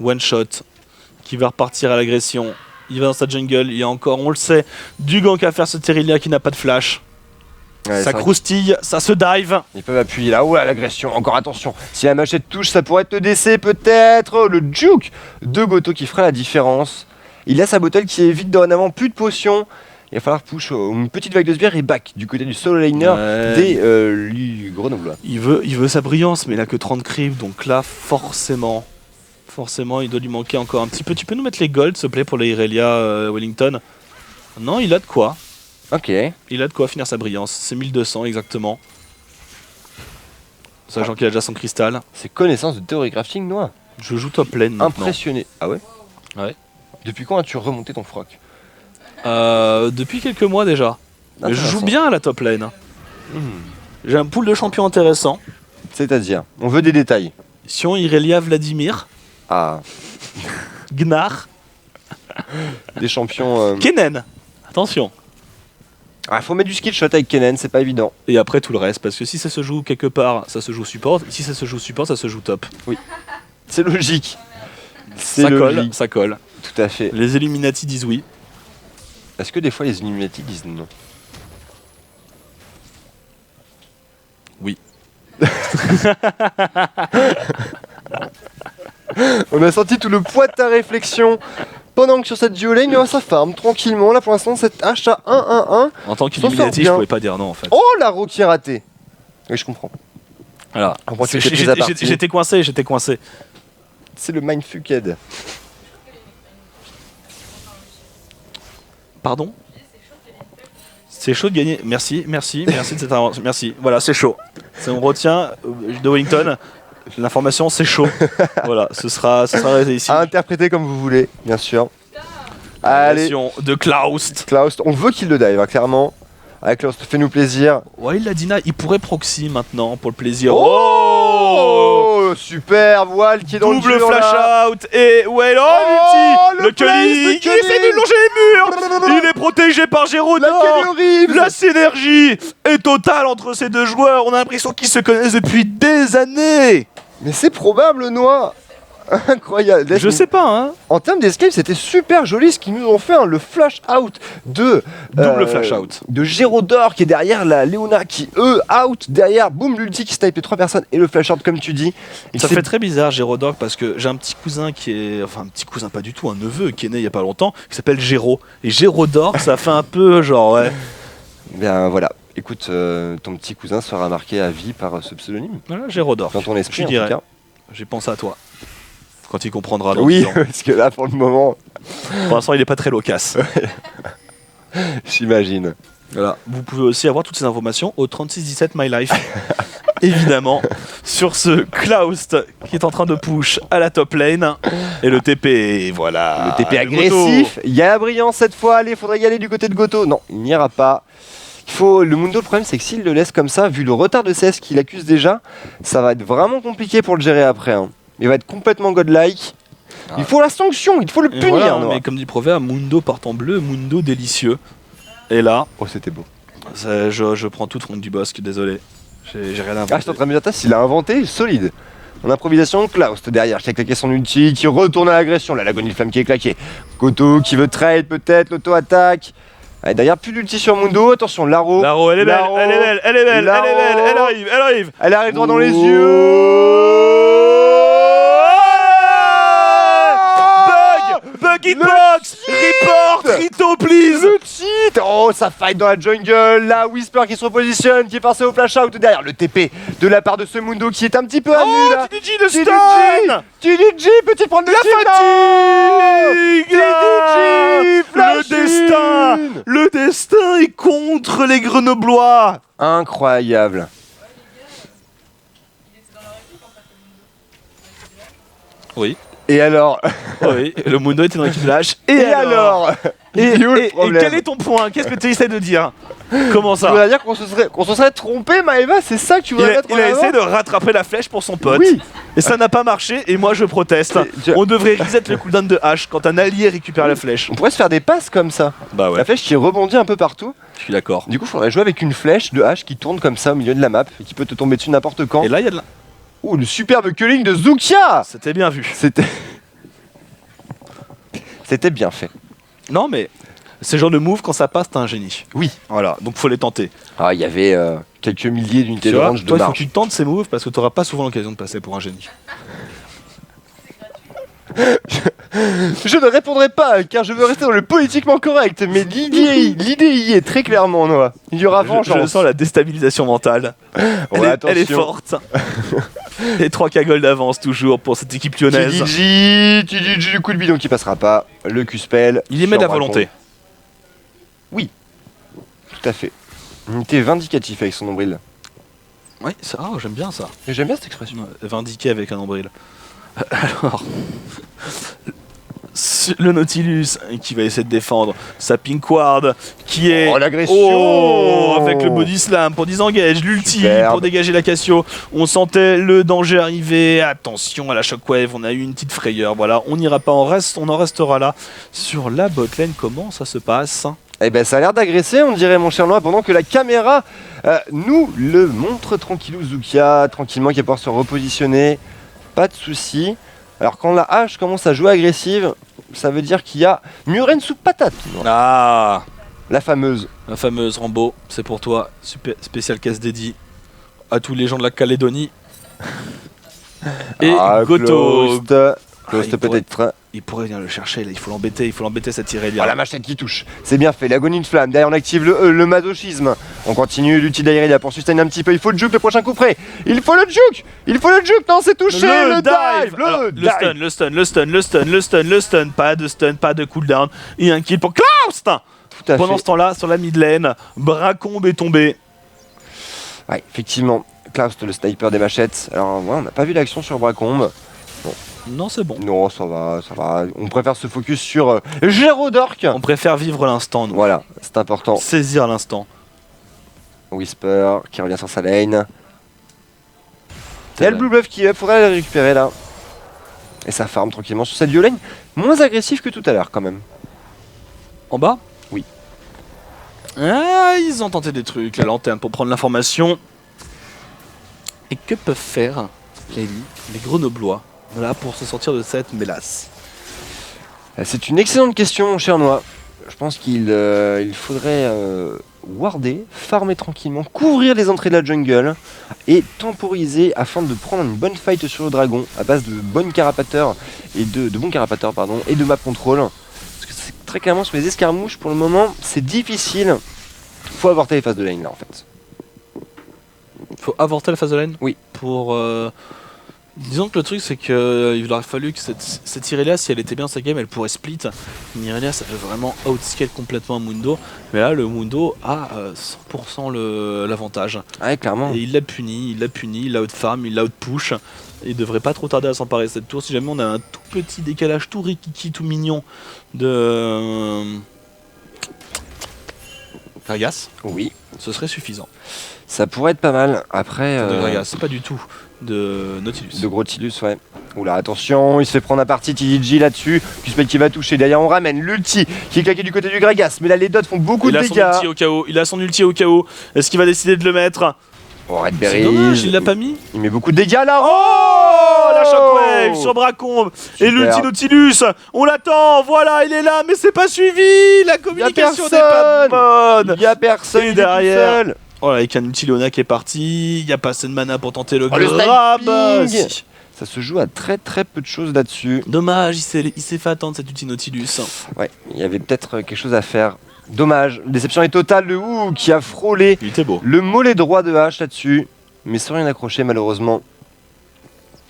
One shot qui va repartir à l'agression. Il va dans sa jungle, il y a encore, on le sait, du gank à faire ce Terrilia qui n'a pas de flash. Ouais, Ça c'est vrai croustille, ça se dive. qu'ils peuvent appuyer là, oh là, l'agression, encore attention, si la machette touche ça pourrait te DC peut-être. Oh, le juke de Goto qui fera la différence. Il a sa bottle qui évite dorénavant plus de potions. Il va falloir push une petite vague de sbire et back du côté du solo laner Ouais. des Grenoble. Il veut sa brillance, mais il a que 30 creeps, donc là, forcément, il doit lui manquer encore un petit peu. Tu peux nous mettre les golds, s'il te plaît, pour les Irelia Wellington? Non, il a de quoi. Ok. Il a de quoi finir sa brillance. C'est 1200 exactement. Sachant qu'il a déjà son cristal. C'est connaissance de théorie crafting, Noah. Je joue top lane maintenant. Impressionné. Ah ouais? Ouais. Depuis quand as-tu remonté ton froc? Depuis quelques mois déjà. Mais je joue Intéressant. bien à la top lane. Hmm. J'ai un pool de champions intéressant. C'est-à-dire, on veut des détails. Sion, Irelia, Vladimir, Ah, Gnar, des champions. Kennen. Attention. Ah, faut mettre du skill shot avec Kennen, c'est pas évident. Et après tout le reste, parce que si ça se joue quelque part, ça se joue support. Si ça se joue support, ça se joue top. C'est logique. C'est Ça colle, logique. ça colle. Tout à fait. Les Illuminati disent oui. Est-ce que des fois les Illuminati disent non? Oui. On a senti tout le poids de ta réflexion pendant que sur cette duo lane, ça farm tranquillement. Là pour l'instant, cette H à 1-1-1. En tant qu'Illuminati, je pouvais pas dire non en fait. Oh la roue qui est ratée. Oui, je comprends. Alors, comprends, tu t'es prise à partie. j'étais coincé. C'est le mindfucked. Pardon? C'est chaud de gagner. Merci de cette intervention. Merci. Voilà, c'est chaud. On retient de Wellington. L'information, c'est chaud. Voilà, ce sera arrêté ici. À interpréter comme vous voulez, bien sûr. Allez. De Klaust. Klaust, on veut qu'il le dive, hein, clairement. Allez, Klaust, fais-nous plaisir. Ouais, il a dit, il pourrait proxy maintenant pour le plaisir. Oh, super, Voile qui est dans double le jeu, flash là. out et ouais, le Cully qui essaie de longer les murs. Il est protégé par Gérodor. La synergie est totale entre ces deux joueurs. On a l'impression qu'ils se connaissent depuis des années. Mais c'est probable, Noah. Incroyable. Je sais pas, hein. En termes d'escape, c'était super joli ce qu'ils nous ont fait, hein, le flash out de double flash out de Gérodor qui est derrière la Léona qui out derrière, boum, l'ulti qui snipe les 3 personnes et le flash out comme tu dis. Et ça fait très bizarre Gérodor parce que j'ai un petit cousin qui est, enfin un petit cousin pas du tout, un neveu qui est né il y a pas longtemps, qui s'appelle Géro. Et Gérodor, ça fait un peu genre ouais. Bien voilà. Écoute, ton petit cousin sera marqué à vie par ce pseudonyme. Voilà, Gérodor. Dans ton esprit, je dirais. En tout cas. J'ai pensé à toi. Quand il comprendra. Oui, parce que là, pour le moment... Pour l'instant, il est pas très loquace. J'imagine. Voilà. Vous pouvez aussi avoir toutes ces informations au 3617 My Life. Évidemment, sur ce Klaust qui est en train de push à la top lane. Et le TP, voilà. Le TP agressif. Il y a la brillance cette fois. Allez, faudrait y aller du côté de Goto. Non, il n'y ira pas. Le Mundo, le problème, c'est que s'il le laisse comme ça, vu le retard de CS qu'il accuse déjà, ça va être vraiment compliqué pour le gérer après. Hein. Il va être complètement godlike. Il faut la sanction, il faut le punir. Voilà, mais comme dit Proverbe, Mundo part en bleu, Mundo délicieux. Et là, oh c'était beau. Je prends toute honte du bosque, désolé. J'ai rien inventé. Ah, je suis en train de me dire, s'il a inventé, solide. En improvisation, Klaust derrière qui a claqué son ulti, qui retourne à l'agression. Là, l'agonie de flamme qui est claquée. Goto qui veut trade peut-être, l'auto-attaque. Allez, d'ailleurs, plus d'ulti sur Mundo. Attention, Laro. Laro, elle est belle, elle arrive. Elle arrive droit dans les yeux. Bug hitbox, report, Rito please. Le cheat. Oh, ça fight dans la jungle. Là, Whisper qui se repositionne, qui est passé au flash out derrière le TP de la part de ce Mundo qui est un petit peu à nu là. TDG le stun. TDG, peut-il prendre la fatigue. Le destin est contre les Grenoblois. Incroyable. Oui. Et alors? Oui, le Mundo était dans l'équipe Flash. Et alors? Et quel est ton point? Qu'est-ce que tu essaies de dire? Comment ça? Tu voudrais dire qu'on se serait trompé, Maeva? C'est ça que tu voudrais mettre en avant? Il a essayé de rattraper la flèche pour son pote. Oui. Et ça n'a pas marché, et moi je proteste. On devrait reset le cooldown de H quand un allié récupère la flèche. On pourrait se faire des passes comme ça. Bah ouais. La flèche qui rebondit un peu partout. Je suis d'accord. Du coup, il faudrait jouer avec une flèche de H qui tourne comme ça au milieu de la map et qui peut te tomber dessus n'importe quand. Et là, il y a de la... Oh, le superbe culling de Zukia! C'était bien vu. C'était bien fait. Non, mais ces genres de moves, quand ça passe, t'es un génie. Oui. Voilà, donc faut les tenter. Ah, il y avait quelques milliers d'unités de range de toi, il faut marge. que tu tentes ces moves parce que t'auras pas souvent l'occasion de passer pour un génie. Je ne répondrai pas car je veux rester dans le politiquement correct, mais l'idée y est très clairement, Noah. Il y aura vengeance. Je sens la déstabilisation mentale. Elle est forte. Et 3K gold d'avance toujours pour cette équipe lyonnaise. TDG, le coup de bidon qui passera pas. Le Q-spell. Il émet de la volonté. Oui, tout à fait. Il était vindicatif avec son nombril. Oui, ça, j'aime bien ça. J'aime bien cette expression. Vindiqué avec un nombril. Alors, le Nautilus qui va essayer de défendre sa Pink Ward qui est l'agression avec le body slam pour disengage, l'ulti Superbe. pour dégager la Cassio. On sentait le danger arriver. Attention à la shockwave, on a eu une petite frayeur. Voilà, on n'ira pas on en restera là sur la botlane. Comment ça se passe? Eh ben ça a l'air d'agresser, on dirait mon cher Noah, pendant que la caméra nous le montre tranquillou. Zukia, tranquillement, qui va pouvoir se repositionner. Pas de soucis. Alors quand la hache commence à jouer agressive, ça veut dire qu'il y a Muren sous patate. Ah, La fameuse. la fameuse Rambo, c'est pour toi. Spécial caisse dédié à tous les gens de la Calédonie. Et Goto. Clost il peut-être. Il pourrait venir le chercher, là. Il faut l'embêter cette Irelia. Oh, la machette qui touche. C'est bien fait. L'agonie de flamme. Derrière, on active le masochisme. On continue l'ulti d'Irelia pour sustainer un petit peu. Il faut le juke, le prochain coup près. Il faut le juke. Non, c'est touché. Le dive. Alors, le stun. Pas de cooldown. Et un kill pour Klaus. Tout à Pendant fait. ce temps-là, sur la mid lane, Bracombe est tombé. Ouais, effectivement. Klaus, le sniper des machettes. Alors, ouais, on n'a pas vu l'action sur Bracombe. Non, c'est bon. Non, ça va. On préfère se focus sur Gérodork. On préfère vivre l'instant, nous. Voilà, c'est important. Saisir l'instant. Whisper qui revient sur sa lane. Il y a le blue buff qui faudrait le récupérer là. Et ça farm tranquillement sur cette duo lane. Moins agressif que tout à l'heure quand même. En bas? Oui. Ah, ils ont tenté des trucs, la lanterne pour prendre l'information. Et que peuvent faire les Grenoblois là pour se sortir de cette mélasse? C'est une excellente question, mon cher Noah. Je pense qu'il faudrait warder, farmer tranquillement, couvrir les entrées de la jungle et temporiser afin de prendre une bonne fight sur le dragon à base de bons carapateurs et de bons carapateurs pardon et de map control. Parce que c'est très clairement sur les escarmouches pour le moment c'est difficile. Faut avorter les phases de lane là en fait. Faut avorter la phase de lane? Oui. Pour disons que le truc c'est que il aurait fallu que cette Irelia, si elle était bien sa game, elle pourrait split. Une Irelia, ça fait vraiment outscale complètement un Mundo. Mais là, le Mundo a 100% l'avantage. Ouais, clairement. Et il l'a puni, il l'a outfarm, il l'a outpush. Et il devrait pas trop tarder à s'emparer de cette tour. Si jamais on a un tout petit décalage, tout rikiki, tout mignon de Gragas, Oui, ce serait suffisant. ça pourrait être pas mal. Après, De Gragas, c'est pas du tout de Nautilus. de Grotilus, ouais. Oula, attention, il se fait prendre à partie TDG là-dessus. Cuspel qui va toucher. Derrière, on ramène l'ulti qui est claqué du côté du Gragas. Mais là, les dots font beaucoup de dégâts. Il a son ulti au KO. Est-ce qu'il va décider de le mettre? Oh, C'est Redberry. dommage, il l'a pas mis. Il met beaucoup de dégâts là. Oh, la shockwave sur Bracombe. Et Super. l'ulti Nautilus. On l'attend. Voilà, il est là, mais c'est pas suivi. La communication n'est pas bonne. Il y a personne. Et il est derrière, tout seul. Oh là, avec un ulti Leona qui est parti. Il y a pas assez de mana pour tenter le Oh, le grab. sniping. Si. Ça se joue à très peu de choses là-dessus. Dommage, il s'est fait attendre cet ulti Nautilus. Ouais, il y avait peut-être quelque chose à faire. Dommage. Déception est totale. Le Wu qui a frôlé Il était beau. le mollet droit de H là-dessus. Mais sans rien accrocher malheureusement.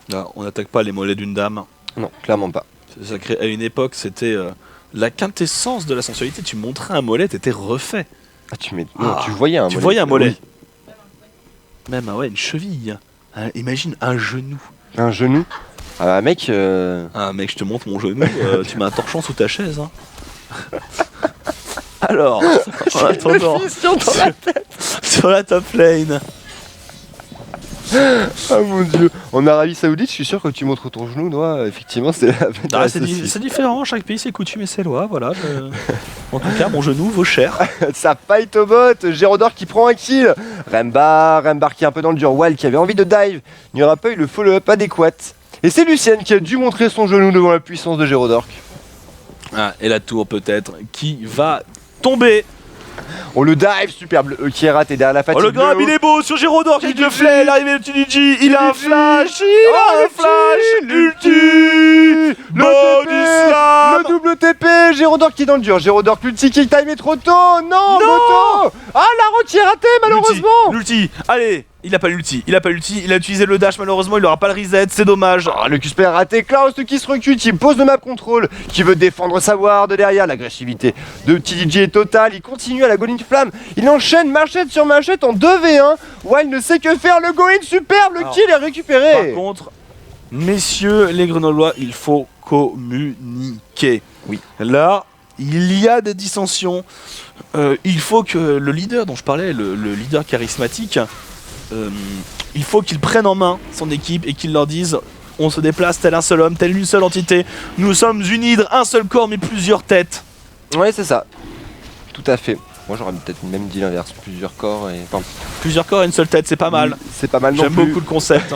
Là, on n'attaque pas les mollets d'une dame. Non, clairement pas. Ça crée, à une époque, c'était la quintessence de la sensualité. Tu montrais un mollet, t'étais refait. Ah, non, tu voyais un mollet. Tu voyais un mollet. Oui. Même une cheville. Imagine un genou. Un genou. Ah bah mec, Ah mec, je te montre mon genou, tu mets un torchon sous ta chaise. Hein. Alors, en attendant, sur la top lane. ah mon dieu. En Arabie Saoudite, je suis sûr que tu montres ton genou, toi, effectivement, c'est la Ah, c'est différent, chaque pays ses coutumes et ses lois, voilà. En tout cas, mon genou vaut cher. Ça fight au bot, Gérodor qui prend un kill. Rembar qui est un peu dans le dur. Wall qui avait envie de dive, n'y aura pas eu le follow-up adéquat. Et c'est Lucienne qui a dû montrer son genou devant la puissance de Gérodor. Ah, et la tour peut-être qui va tomber. On le dive, superbe, qui est raté derrière la fatigue. Oh le grab, il est beau sur Gérodor qui le fait, l'arrivée de TDG, il a un flash, ulti, body slam. Le double TP, Gérodor qui est dans le dur, Gérodor l'ulti qui time est trop tôt, non, Moto. Ah, la route qui est ratée malheureusement. L'ulti, allez, il a pas l'ulti, il a utilisé le dash, malheureusement il aura pas le reset, c'est dommage. Ah, le QSP a raté, Klaus qui se recule, qui pose le map control, qui veut défendre sa ward de derrière, l'agressivité de TDG est totale, il continue à la Golden Flamme, il enchaîne machette sur machette en 2v1, Wild ne sait que faire, le go-in superbe, le kill est récupéré. Par contre, messieurs les Grenoblois, il faut communiquer. Oui. Là, il y a des dissensions, il faut que le leader dont je parlais, le leader charismatique, il faut qu'il prenne en main son équipe et qu'il leur dise on se déplace tel un seul homme, telle une seule entité, nous sommes une hydre, un seul corps mais plusieurs têtes. Ouais, c'est ça, tout à fait. Moi j'aurais peut-être même dit l'inverse, plusieurs corps et... Enfin, Plusieurs corps et une seule tête, c'est pas mal. c'est pas mal non J'aime plus. beaucoup le concept.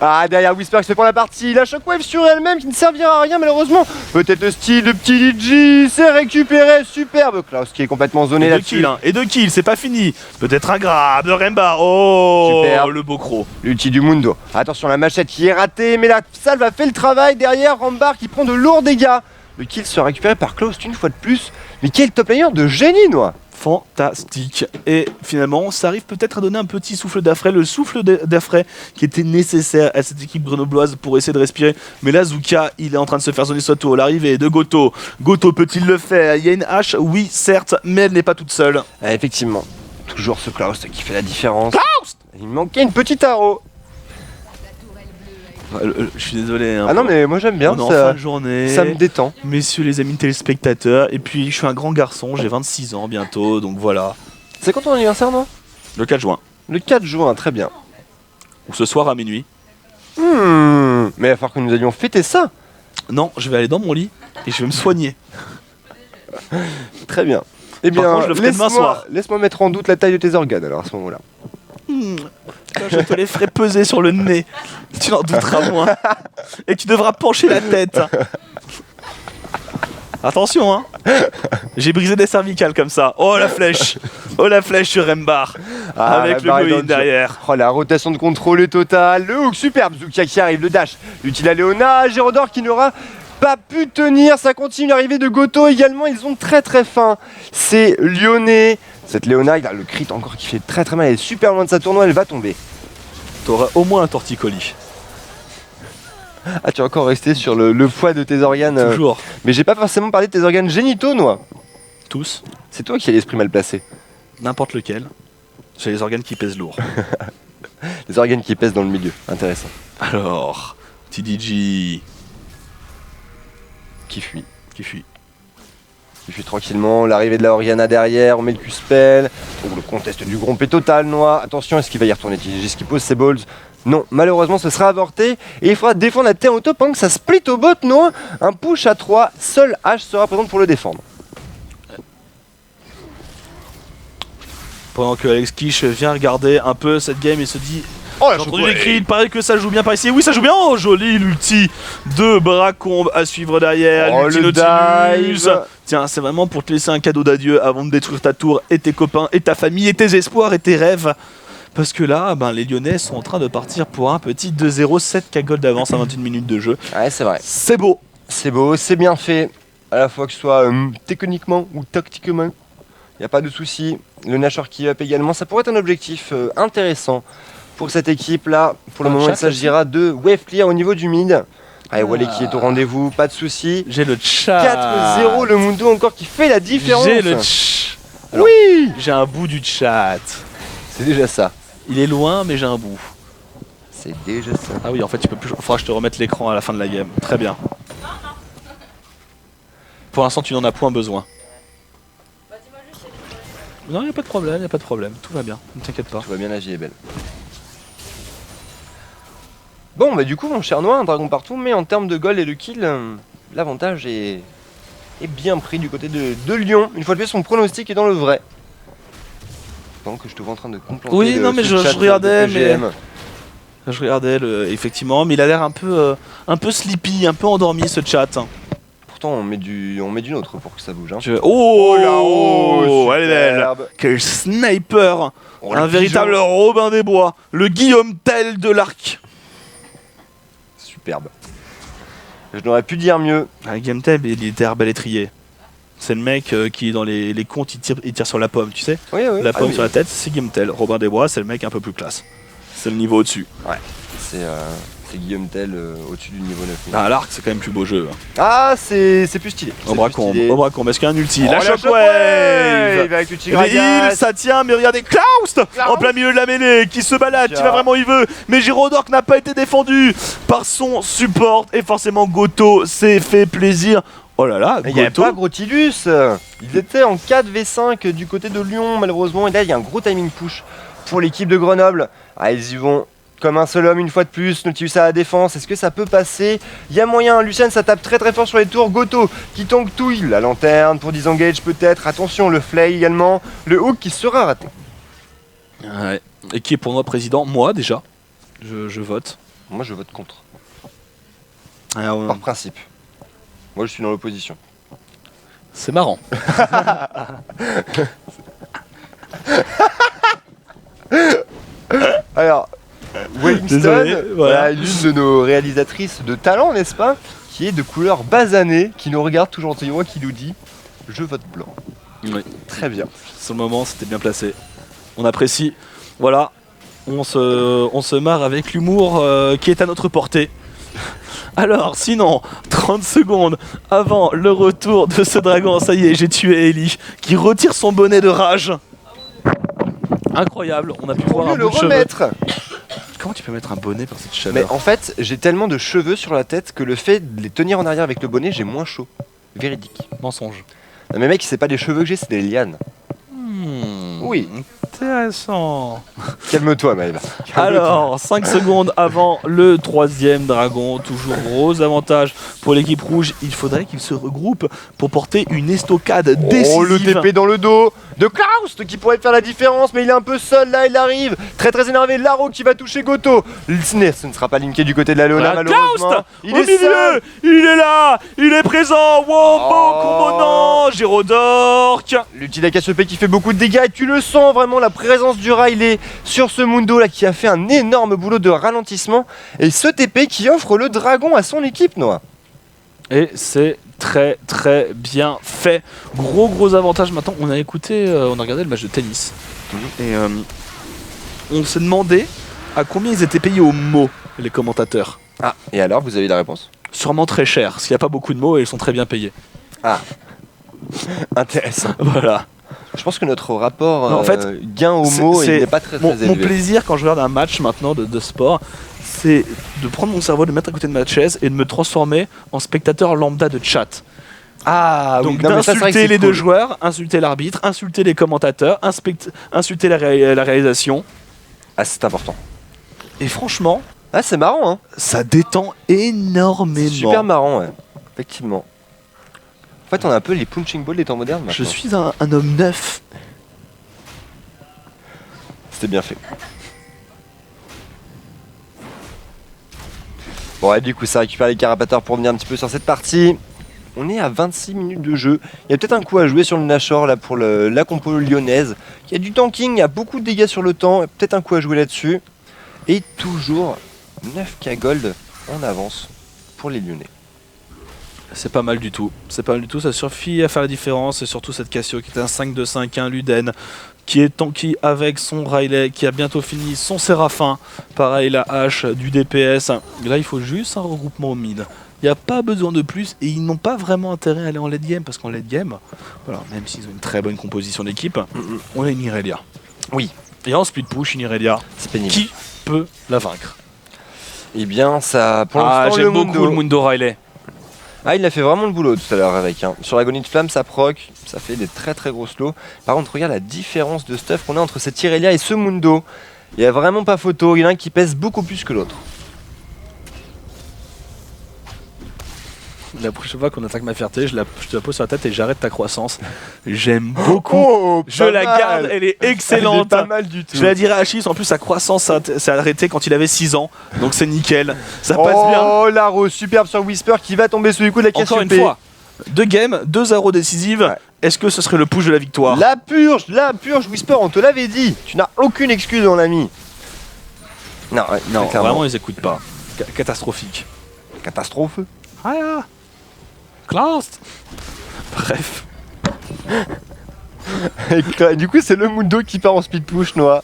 Ah, derrière Whisper qui se fait prendre la partie. La Shockwave sur elle-même qui ne servira à rien malheureusement. Peut-être le style de petit DJ. C'est récupéré. Superbe. Klaus qui est complètement zoné là-dessus. Et deux kills, c'est pas fini. Peut-être un grab de Rembar. Oh, Superbe. le beau croc. L'ulti du Mundo. Attention, la machette qui est ratée. Mais la salve a fait le travail. Derrière, Rembar qui prend de lourds dégâts. Le kill sera récupéré par Klaus une fois de plus. Mais quel top laner de génie, Noah. Fantastique. Et finalement, ça arrive peut-être à donner un petit souffle d'affray, le souffle d'affray qui était nécessaire à cette équipe grenobloise pour essayer de respirer. Mais là, Zuka, il est en train de se faire zoner Soto. L'arrivée de Goto. Goto peut-il le faire? Il y a une hache, oui, certes, mais elle n'est pas toute seule. Ah, effectivement, toujours ce Klaus qui fait la différence. Klaus! Il manquait une petite arrow. Je suis désolé. Hein, ah non, mais moi j'aime bien. on est en Ça, fin de journée. ça me détend. Messieurs les amis téléspectateurs. Et puis, je suis un grand garçon, j'ai 26 ans bientôt, donc voilà. C'est quand ton anniversaire, non? Le 4 juin. Le 4 juin, très bien. Ou ce soir à minuit. Mais il va falloir que nous allions fêter ça. Non, je vais aller dans mon lit et je vais me soigner. Très bien. Eh Par bien, contre, je le ferai demain soir. Laisse-moi mettre en doute la taille de tes organes alors à ce moment-là. Je te les ferai peser sur le nez. Tu n'en douteras moins. Et tu devras pencher la tête. Attention, hein. J'ai brisé des cervicales comme ça. Oh la flèche. Oh la flèche sur Rembar. Avec le Goin derrière. Oh, la rotation de contrôle est totale. Le hook superbe. Zukia qui arrive, le dash. L'utile à Léona. Gérodor qui n'aura pas pu tenir. Ça continue l'arrivée de Goto également. Ils ont très très faim. C'est lyonnais. Cette Léona, il a le crit encore qui fait très très mal. Elle est super loin de sa tournoi. Elle va tomber. T'auras au moins un torticolis. Ah, tu es encore resté sur le poids de tes organes. Toujours. Mais j'ai pas forcément parlé de tes organes génitaux, Noah. Tous. C'est toi qui as l'esprit mal placé. N'importe lequel. J'ai les organes qui pèsent lourd. Les organes qui pèsent dans le milieu. Intéressant. Alors, TDG. Qui fuit. Qui fuit. Il fuit tranquillement, l'arrivée de la Oriana derrière, on met le Q-Spell. Oh, le contest du Grompé total, Noah. Attention, est-ce qu'il va y retourner TGG? Est-ce qu'il pose ses balls? Non, malheureusement, ce sera avorté. Et il faudra défendre la terre auto pendant que ça split au bot, Noah. Un push à 3, seul H sera présent pour le défendre. Pendant que Alex Kish vient regarder un peu cette game et se dit... Oh, la j'ai entendu les cris, il paraît que ça joue bien par ici. Oui, ça joue bien. Oh, joli l'ulti de Bracombe à suivre derrière. Oh, l'ulti le Nautilus. dive. Tiens, c'est vraiment pour te laisser un cadeau d'adieu avant de détruire ta tour et tes copains et ta famille et tes espoirs et tes rêves. Parce que là, ben, les Lyonnais sont en train de partir pour un petit 2-0, 7 cagoles d'avance à 21 minutes de jeu. Ouais, c'est vrai. C'est beau. C'est beau, c'est bien fait. À la fois que ce soit techniquement ou tactiquement. Il n'y a pas de souci. Le Nashor qui up également, ça pourrait être un objectif intéressant pour cette équipe là. Pour le moment, il s'agira de wave clear au niveau du mid. Allez, Wally qui est au rendez-vous, pas de souci. J'ai le chat. 4-0, le Mundo encore qui fait la différence. J'ai le chat. Oui, j'ai un bout du chat. c'est déjà ça. Il est loin, mais j'ai un bout. C'est déjà ça. Ah oui, en fait, tu peux plus. Faudra que je te remette l'écran à la fin de la game. Très bien. Pour l'instant, tu n'en as point besoin. Bah dis-moi juste, Non, y a pas de problème, y a pas de problème. Tout va bien. Ne t'inquiète pas. Tout va bien, la vie est belle. Bon, bah du coup, mon cher Noah, un dragon partout, mais en termes de gold et de kill, l'avantage est bien pris du côté de Lyon. Une fois de plus, son pronostic est dans le vrai. Pendant que je te vois en train de compléter. Oui, non, mais je regardais, mais... Je regardais, effectivement, mais il a l'air un peu sleepy, un peu endormi, ce chat. Pourtant, on met du nôtre pour que ça bouge. Hein. Oh, là-haut, elle est belle. superbe. Quel sniper. Oh, un le véritable pigeon. Robin des Bois. Le Guillaume Tell de l'arc. Superbe. Je n'aurais pu dire mieux. Ah, Guillaume Tell, il était arbalétrier. C'est le mec qui dans les comptes, il tire sur la pomme, tu sais. Oui, oui. La pomme oui. sur la tête, c'est Guillaume Tell. Robin des Bois, c'est le mec un peu plus classe. C'est le niveau au-dessus. C'est Guillaume Tell au-dessus du niveau 9. Ah, l'arc, c'est quand même plus beau jeu. Ah, c'est plus stylé. Au Bracombe, est-ce qu'il y a un ulti? Oh, La Shockwave avec le tigre Les heals, ça tient, mais regardez Klaus en plein milieu de la mêlée, qui se balade, qui Tiens. va vraiment où il veut. Mais Girodork n'a pas été défendu par son support. Et forcément, Goto s'est fait plaisir. Oh là là, Il n'y avait Goto. pas Grotilus. Ils étaient en 4v5 du côté de Lyon, malheureusement. Et là, il y a un gros timing push pour l'équipe de Grenoble. Ah, ils y vont comme un seul homme une fois de plus. Nautilus à la défense. Est-ce que ça peut passer? Il y a moyen. Lucien, ça tape très très fort sur les tours. Goto qui tank touille. La lanterne pour disengage peut-être. Attention, le flay également. Le hook qui sera raté. Ouais. Et qui est pour moi président? Moi déjà. Je vote. Moi je vote contre. Alors, Par principe. Moi je suis dans l'opposition. c'est marrant. Alors, Wellington, Désolé, voilà. l'une de nos réalisatrices de talent, n'est-ce pas, qui est de couleur basanée, qui nous regarde tout gentiment, qui nous dit « Je vote blanc Oui. ». Très bien. Sur le moment, c'était bien placé. On apprécie. Voilà. On se marre avec l'humour qui est à notre portée. Alors, sinon, 30 secondes avant le retour de ce dragon, ça y est, j'ai tué Ellie, qui retire son bonnet de rage. Incroyable, on a pu voir Pour un mieux le bout de cheveux. remettre. Comment tu peux mettre un bonnet par cette Mais chaleur? en fait, j'ai tellement de cheveux sur la tête que le fait de les tenir en arrière avec le bonnet, j'ai moins chaud. Véridique. Mensonge. Non, mais mec, c'est pas des cheveux que j'ai, c'est des lianes. Oui. Intéressant. Calme-toi, Maëva. Alors, 5 secondes avant le troisième dragon, toujours gros avantage pour l'équipe rouge. Il faudrait qu'ils se regroupent pour porter une estocade décisive. Oh, le TP dans le dos de Klaus qui pourrait faire la différence, mais il est un peu seul là, il arrive. Très très énervé, Laro qui va toucher Goto. Ce ne sera pas linké du côté de la Léona, Voilà, malheureusement. Klaus, Il au est seul. milieu, il est là, il est présent. Wow, Oh. Gyrodork. L'ulti d'Akasiope qui fait beaucoup de dégâts et tu le sens vraiment, la présence du Riley sur ce Mundo là qui a fait un énorme boulot de ralentissement. Et ce TP qui offre le dragon à son équipe, Noah. Et c'est très très bien fait. Gros avantage maintenant. On a écouté, on a regardé le match de tennis. Et on s'est demandé à combien ils étaient payés au mot, les commentateurs. Ah, et alors, vous avez la réponse? Sûrement très cher, parce qu'il n'y a pas beaucoup de mots et ils sont très bien payés. Ah, intéressant. Voilà. Je pense que notre rapport Non, en fait, gain au c'est- mot il c'est n'est pas très Mon élevé. plaisir quand je regarde un match maintenant de sport, c'est de prendre mon cerveau, de le mettre à côté de ma chaise et de me transformer en spectateur lambda de chat. Ah, oui, Donc non, mais ça, c'est vrai que d'insulter c'est les cool. deux joueurs, insulter l'arbitre, insulter les commentateurs, insulter la réalisation. Ah, c'est important. Et franchement, Ah, c'est marrant, hein. ça détend énormément. C'est super marrant, ouais. Effectivement. En fait, on a un peu les punching balls des temps modernes maintenant. Je suis un homme neuf. C'était bien fait. Bon, ouais, du coup, ça récupère les carapateurs pour venir un petit peu sur cette partie. On est à 26 minutes de jeu. Il y a peut-être un coup à jouer sur le Nashor là pour la compo lyonnaise. Il y a du tanking, il y a beaucoup de dégâts sur le temps. Peut-être un coup à jouer là-dessus. Et toujours 9k gold en avance pour les Lyonnais. C'est pas mal du tout. C'est pas mal du tout. Ça suffit à faire la différence. Et surtout cette Cassio qui est un 5-2-5-1 Luden, qui est tanky avec son Riley, qui a bientôt fini son Séraphin. Pareil, la hache du DPS. Et là, il faut juste un regroupement au mid. Il n'y a pas besoin de plus et ils n'ont pas vraiment intérêt à aller en late game parce qu'en late game, voilà, même s'ils ont une très bonne composition d'équipe, on a une Irelia. Oui. Et en split push, une Irelia, C'est pénible. qui peut la vaincre? Eh bien, ça. Pour l'instant, J'aime le beaucoup Mundo. le Mundo Riley. Ah, il a fait vraiment le boulot tout à l'heure avec. Hein. Sur l'agonie de flamme, ça proc, ça fait des très très gros slows. Par contre, regarde la différence de stuff qu'on a entre cette Irelia et ce Mundo. Il n'y a vraiment pas photo, il y en a un qui pèse beaucoup plus que l'autre. La prochaine fois qu'on attaque ma fierté, je te la pose sur la tête et j'arrête ta croissance. J'aime beaucoup. Oh, Je la garde, elle est excellente. Elle est pas mal du tout. Je la dirais à Achille, en plus sa croissance s'est arrêtée quand il avait 6 ans. Donc c'est nickel, ça passe bien. Oh, la rose superbe sur Whisper qui va tomber sous les coups de la Encore une Cassiopée. fois, 2 games, 2 arrows décisives. Ouais. Est-ce que ce serait le push de la victoire? La purge, Whisper, on te l'avait dit. Tu n'as aucune excuse, mon ami. Non, ouais, Non, clairement. vraiment ils écoutent pas. Catastrophique. Catastrophe. Ah là Klaus. Bref. Et du coup, c'est le Mundo qui part en speed push, Noah.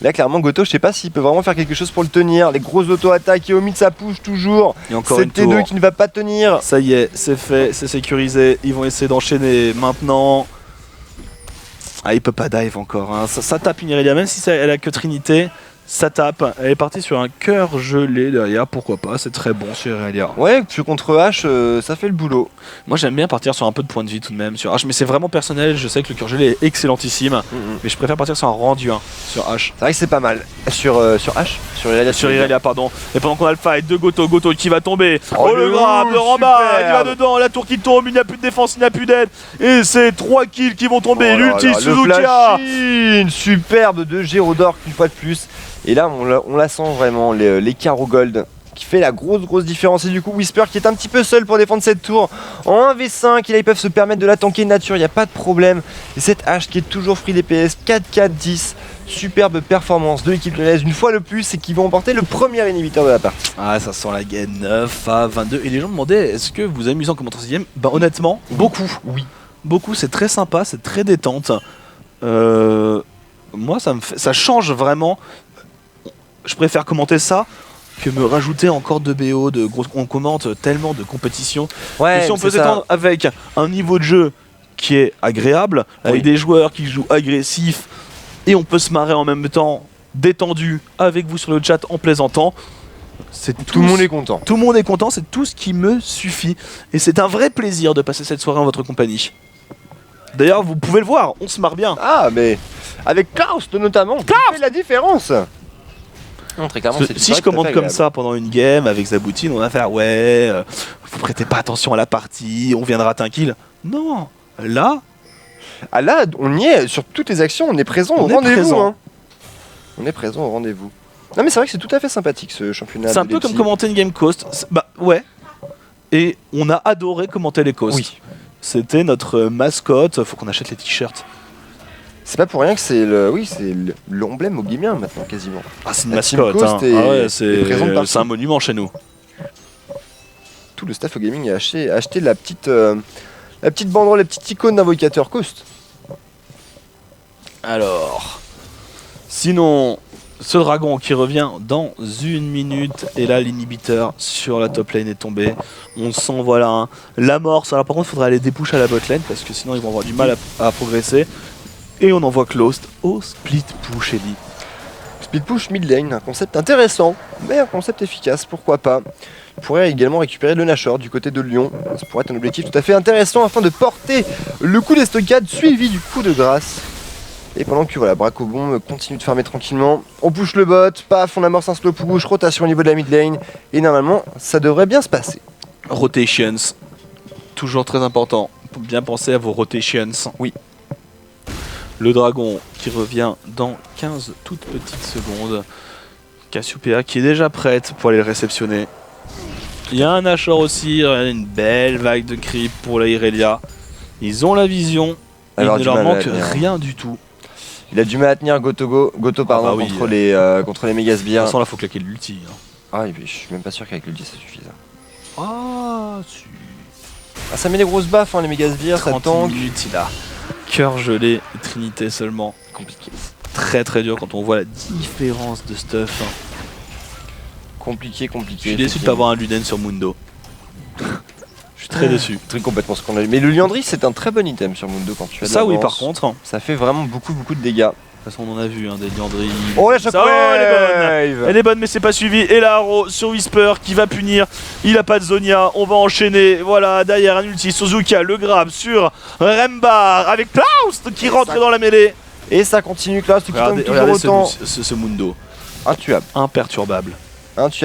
Là, clairement, Goto, je sais pas s'il peut vraiment faire quelque chose pour le tenir. Les grosses auto-attaques et au mid, ça push toujours. Et encore C'est une tour. T2 qui ne va pas tenir. Ça y est, c'est fait, c'est sécurisé. Ils vont essayer d'enchaîner maintenant. Ah, il peut pas dive encore. Hein. Ça tape une Irelia, même si elle a que Trinité. Ça tape. Elle est partie sur un cœur gelé derrière. Pourquoi pas? C'est très bon sur Irelia. Ouais, puis contre H, ça fait le boulot. Moi, j'aime bien partir sur un peu de points de vie tout de même sur H, mais c'est vraiment personnel. Je sais que le cœur gelé est excellentissime, mais je préfère partir sur un rendu 1 sur H. C'est vrai que c'est pas mal. Sur H Sur Irelia, Sur Irelia, pardon. Et pendant qu'on a le fight de Goto qui va tomber. Oh, Oh, le le grab, ouf, le rembat, superbe. il va dedans, la tour qui tombe, il n'y a plus de défense, il n'y a plus d'aide. Et c'est 3 kills qui vont tomber. Oh là L'ulti là, le Suzuki. flash-in, superbe de Gyrodork une fois de plus. Et là, on la sent vraiment, l'écart au gold qui fait la grosse différence. Et du coup, Whisper qui est un petit peu seul pour défendre cette tour en 1v5. Et là, ils peuvent se permettre de la tanker nature, il n'y a pas de problème. Et cette hache qui est toujours free DPS, 4-4-10. Superbe performance de l'équipe lyonnaise, une fois le plus, c'est qu'ils vont emporter le premier inhibiteur de la partie. Ah, ça sent la gaine 9-22. Et les gens me demandaient, est-ce que vous amusez en commentant 6ème? Bah honnêtement, beaucoup. Oui. Beaucoup, c'est très sympa, c'est très détente. Moi, ça change vraiment. Je préfère commenter ça que me rajouter encore de BO, on commente tellement de compétitions. Ouais, et si on peut s'étendre avec un niveau de jeu qui est agréable, avec des joueurs qui jouent agressifs, et on peut se marrer en même temps, détendu, avec vous sur le chat en plaisantant. Tout le monde est content. Tout le monde est content, c'est tout ce qui me suffit. Et c'est un vrai plaisir de passer cette soirée en votre compagnie. D'ailleurs, vous pouvez le voir, on se marre bien. Ah, mais avec Klaus notamment, qui fait la différence. Non, très clairement, Si je commente comme ça pendant une game avec Zaboutine, on va faire ouais, vous prêtez pas attention à la partie, on vient de rater un kill. Non, là... Ah là, on y est, sur toutes les actions, on est présent au rendez-vous. Hein. On est présent au rendez-vous. Non mais c'est vrai que c'est tout à fait sympathique ce championnat. C'est un peu comme commenter une game coast. Bah ouais. Et on a adoré commenter les coasts. Oui. C'était notre mascotte, faut qu'on achète les t-shirts. C'est pas pour rien que c'est l'emblème au gaming maintenant quasiment. Ah c'est une mascotte, hein. C'est un monument chez nous. Tout le staff au gaming a acheté la petite banderole, la petite icône d'invocateur Coast. Alors, sinon, ce dragon qui revient dans 1 minute, et là l'inhibiteur sur la top lane est tombé. On sent voilà l'amorce. Alors par contre, il faudra aller dépoucher à la bot lane parce que sinon ils vont avoir du mal à progresser. Et on envoie Closed au split push, Ellie. Split push mid lane, un concept intéressant, mais un concept efficace, pourquoi pas. On pourrait également récupérer le Nashor du côté de Lyon. Ça pourrait être un objectif tout à fait intéressant afin de porter le coup d'estocade suivi du coup de grâce. Et pendant que voilà, Bracobon continue de farmer tranquillement, on push le bot, paf, on amorce un slow push, rotation au niveau de la mid lane, et normalement ça devrait bien se passer. Rotations, toujours très important, faut bien penser à vos rotations. Oui. Le dragon qui revient dans 15 toutes petites secondes. Cassiopeia qui est déjà prête pour aller le réceptionner. Il y a un Nashor aussi, une belle vague de creep pour la Irelia. Ils ont la vision, il ne leur manque rien du tout. Il a du mal à tenir Goto contre les Megasbires. De toute façon là faut claquer l'ulti. Hein. Ah et puis je suis même pas sûr qu'avec l'ulti ça suffise. Ah si. Ah ça met des grosses baffes hein, les Megasbires, ça tank. Minutes, il a cœur gelé, Trinité seulement. Compliqué. Très très dur quand on voit la différence de stuff. Hein. Compliqué. Je suis déçu de pas avoir un Luden sur Mundo. Je suis très déçu. Très complètement scandaleux. Mais le Liandry c'est un très bon item sur Mundo quand tu as ça oui par contre. Ça fait vraiment beaucoup de dégâts. De toute façon on en a vu hein, des Liandry. Oh la shockwave, elle est bonne mais c'est pas suivi. Et la Haro sur Whisper qui va punir. Il a pas de Zonia, on va enchaîner. Voilà derrière un ulti, Suzuka le grab sur Rembar avec Klaus qui rentre dans la mêlée. Et ça continue Klaus qui tombe toujours autant. Ce Mundo. Intuable. Imperturbable.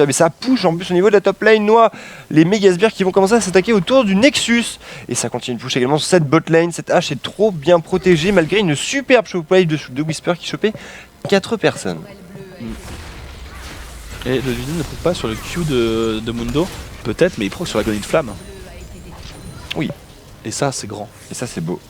Mais ça push en plus au niveau de la top lane, noie les Megasbires qui vont commencer à s'attaquer autour du Nexus. Et ça continue de push également sur cette bot lane. Cette hache est trop bien protégée malgré une superbe shockwave de Whisper qui chopait 4 personnes. Et le Luden ne proc pas sur le Q de Mundo. Peut-être, mais il proc sur la grenade de flamme. Oui. Et ça c'est grand. Et ça c'est beau.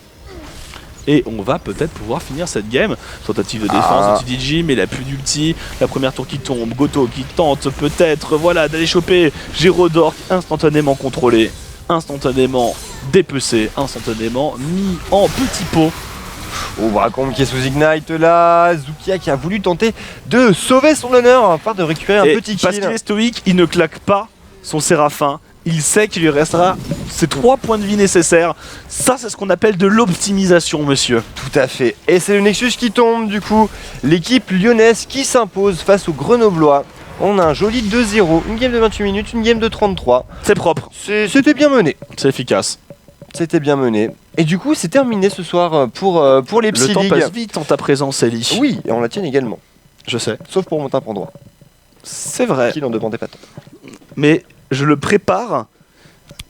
Et on va peut-être pouvoir finir cette game. Tentative de défense de TDG, mais il a plus d'ulti. La première tour qui tombe, Goto qui tente peut-être voilà, d'aller choper Gérodork instantanément contrôlé, instantanément dépecé, instantanément mis en petit pot. Oh, Bracombe qui est sous Ignite là, Zukia qui a voulu tenter de sauver son honneur afin de récupérer un petit kill. Parce qu'il est stoïque, il ne claque pas son Séraphin. Il sait qu'il lui restera ses 3 points de vie nécessaires. Ça, c'est ce qu'on appelle de l'optimisation, monsieur. Tout à fait. Et c'est le Nexus qui tombe, du coup. L'équipe lyonnaise qui s'impose face aux Grenoblois. On a un joli 2-0. Une game de 28 minutes, une game de 33. C'est propre. C'était bien mené. C'est efficace. C'était bien mené. Et du coup, c'est terminé ce soir pour les Psy League. Le temps passe vite en ta présence, Ellie. Oui, et on la tient également. Je sais. Sauf pour monter un point droit. C'est vrai. Qui n'en demandait pas tant. Mais je le prépare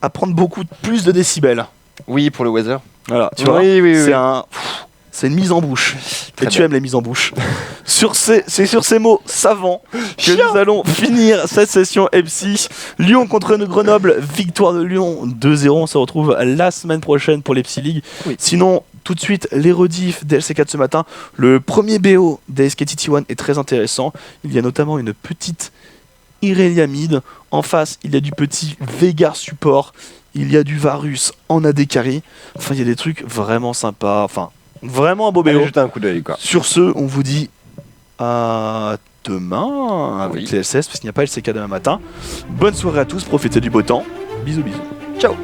à prendre beaucoup plus de décibels. Oui, pour le weather. Voilà, tu vois, c'est une mise en bouche. Et tu aimes les mises en bouche. C'est sur ces mots savants que nous allons finir cette session MC. Lyon contre Grenoble, victoire de Lyon 2-0. On se retrouve la semaine prochaine pour les Psy League. Oui. Sinon, tout de suite, les rediffs DLC4 ce matin. Le premier BO des SKTT1 est très intéressant. Il y a notamment une petite Irelia mid. En face, il y a du petit Veigar support. Il y a du Varus en AD carry. Enfin, il y a des trucs vraiment sympas. Enfin, vraiment un beau BO. Allez jeter un coup d'œil quoi. Sur ce, on vous dit à demain avec Oui. les LCS parce qu'il n'y a pas LCK demain matin. Bonne soirée à tous, profitez du beau temps. Bisous bisous. Ciao.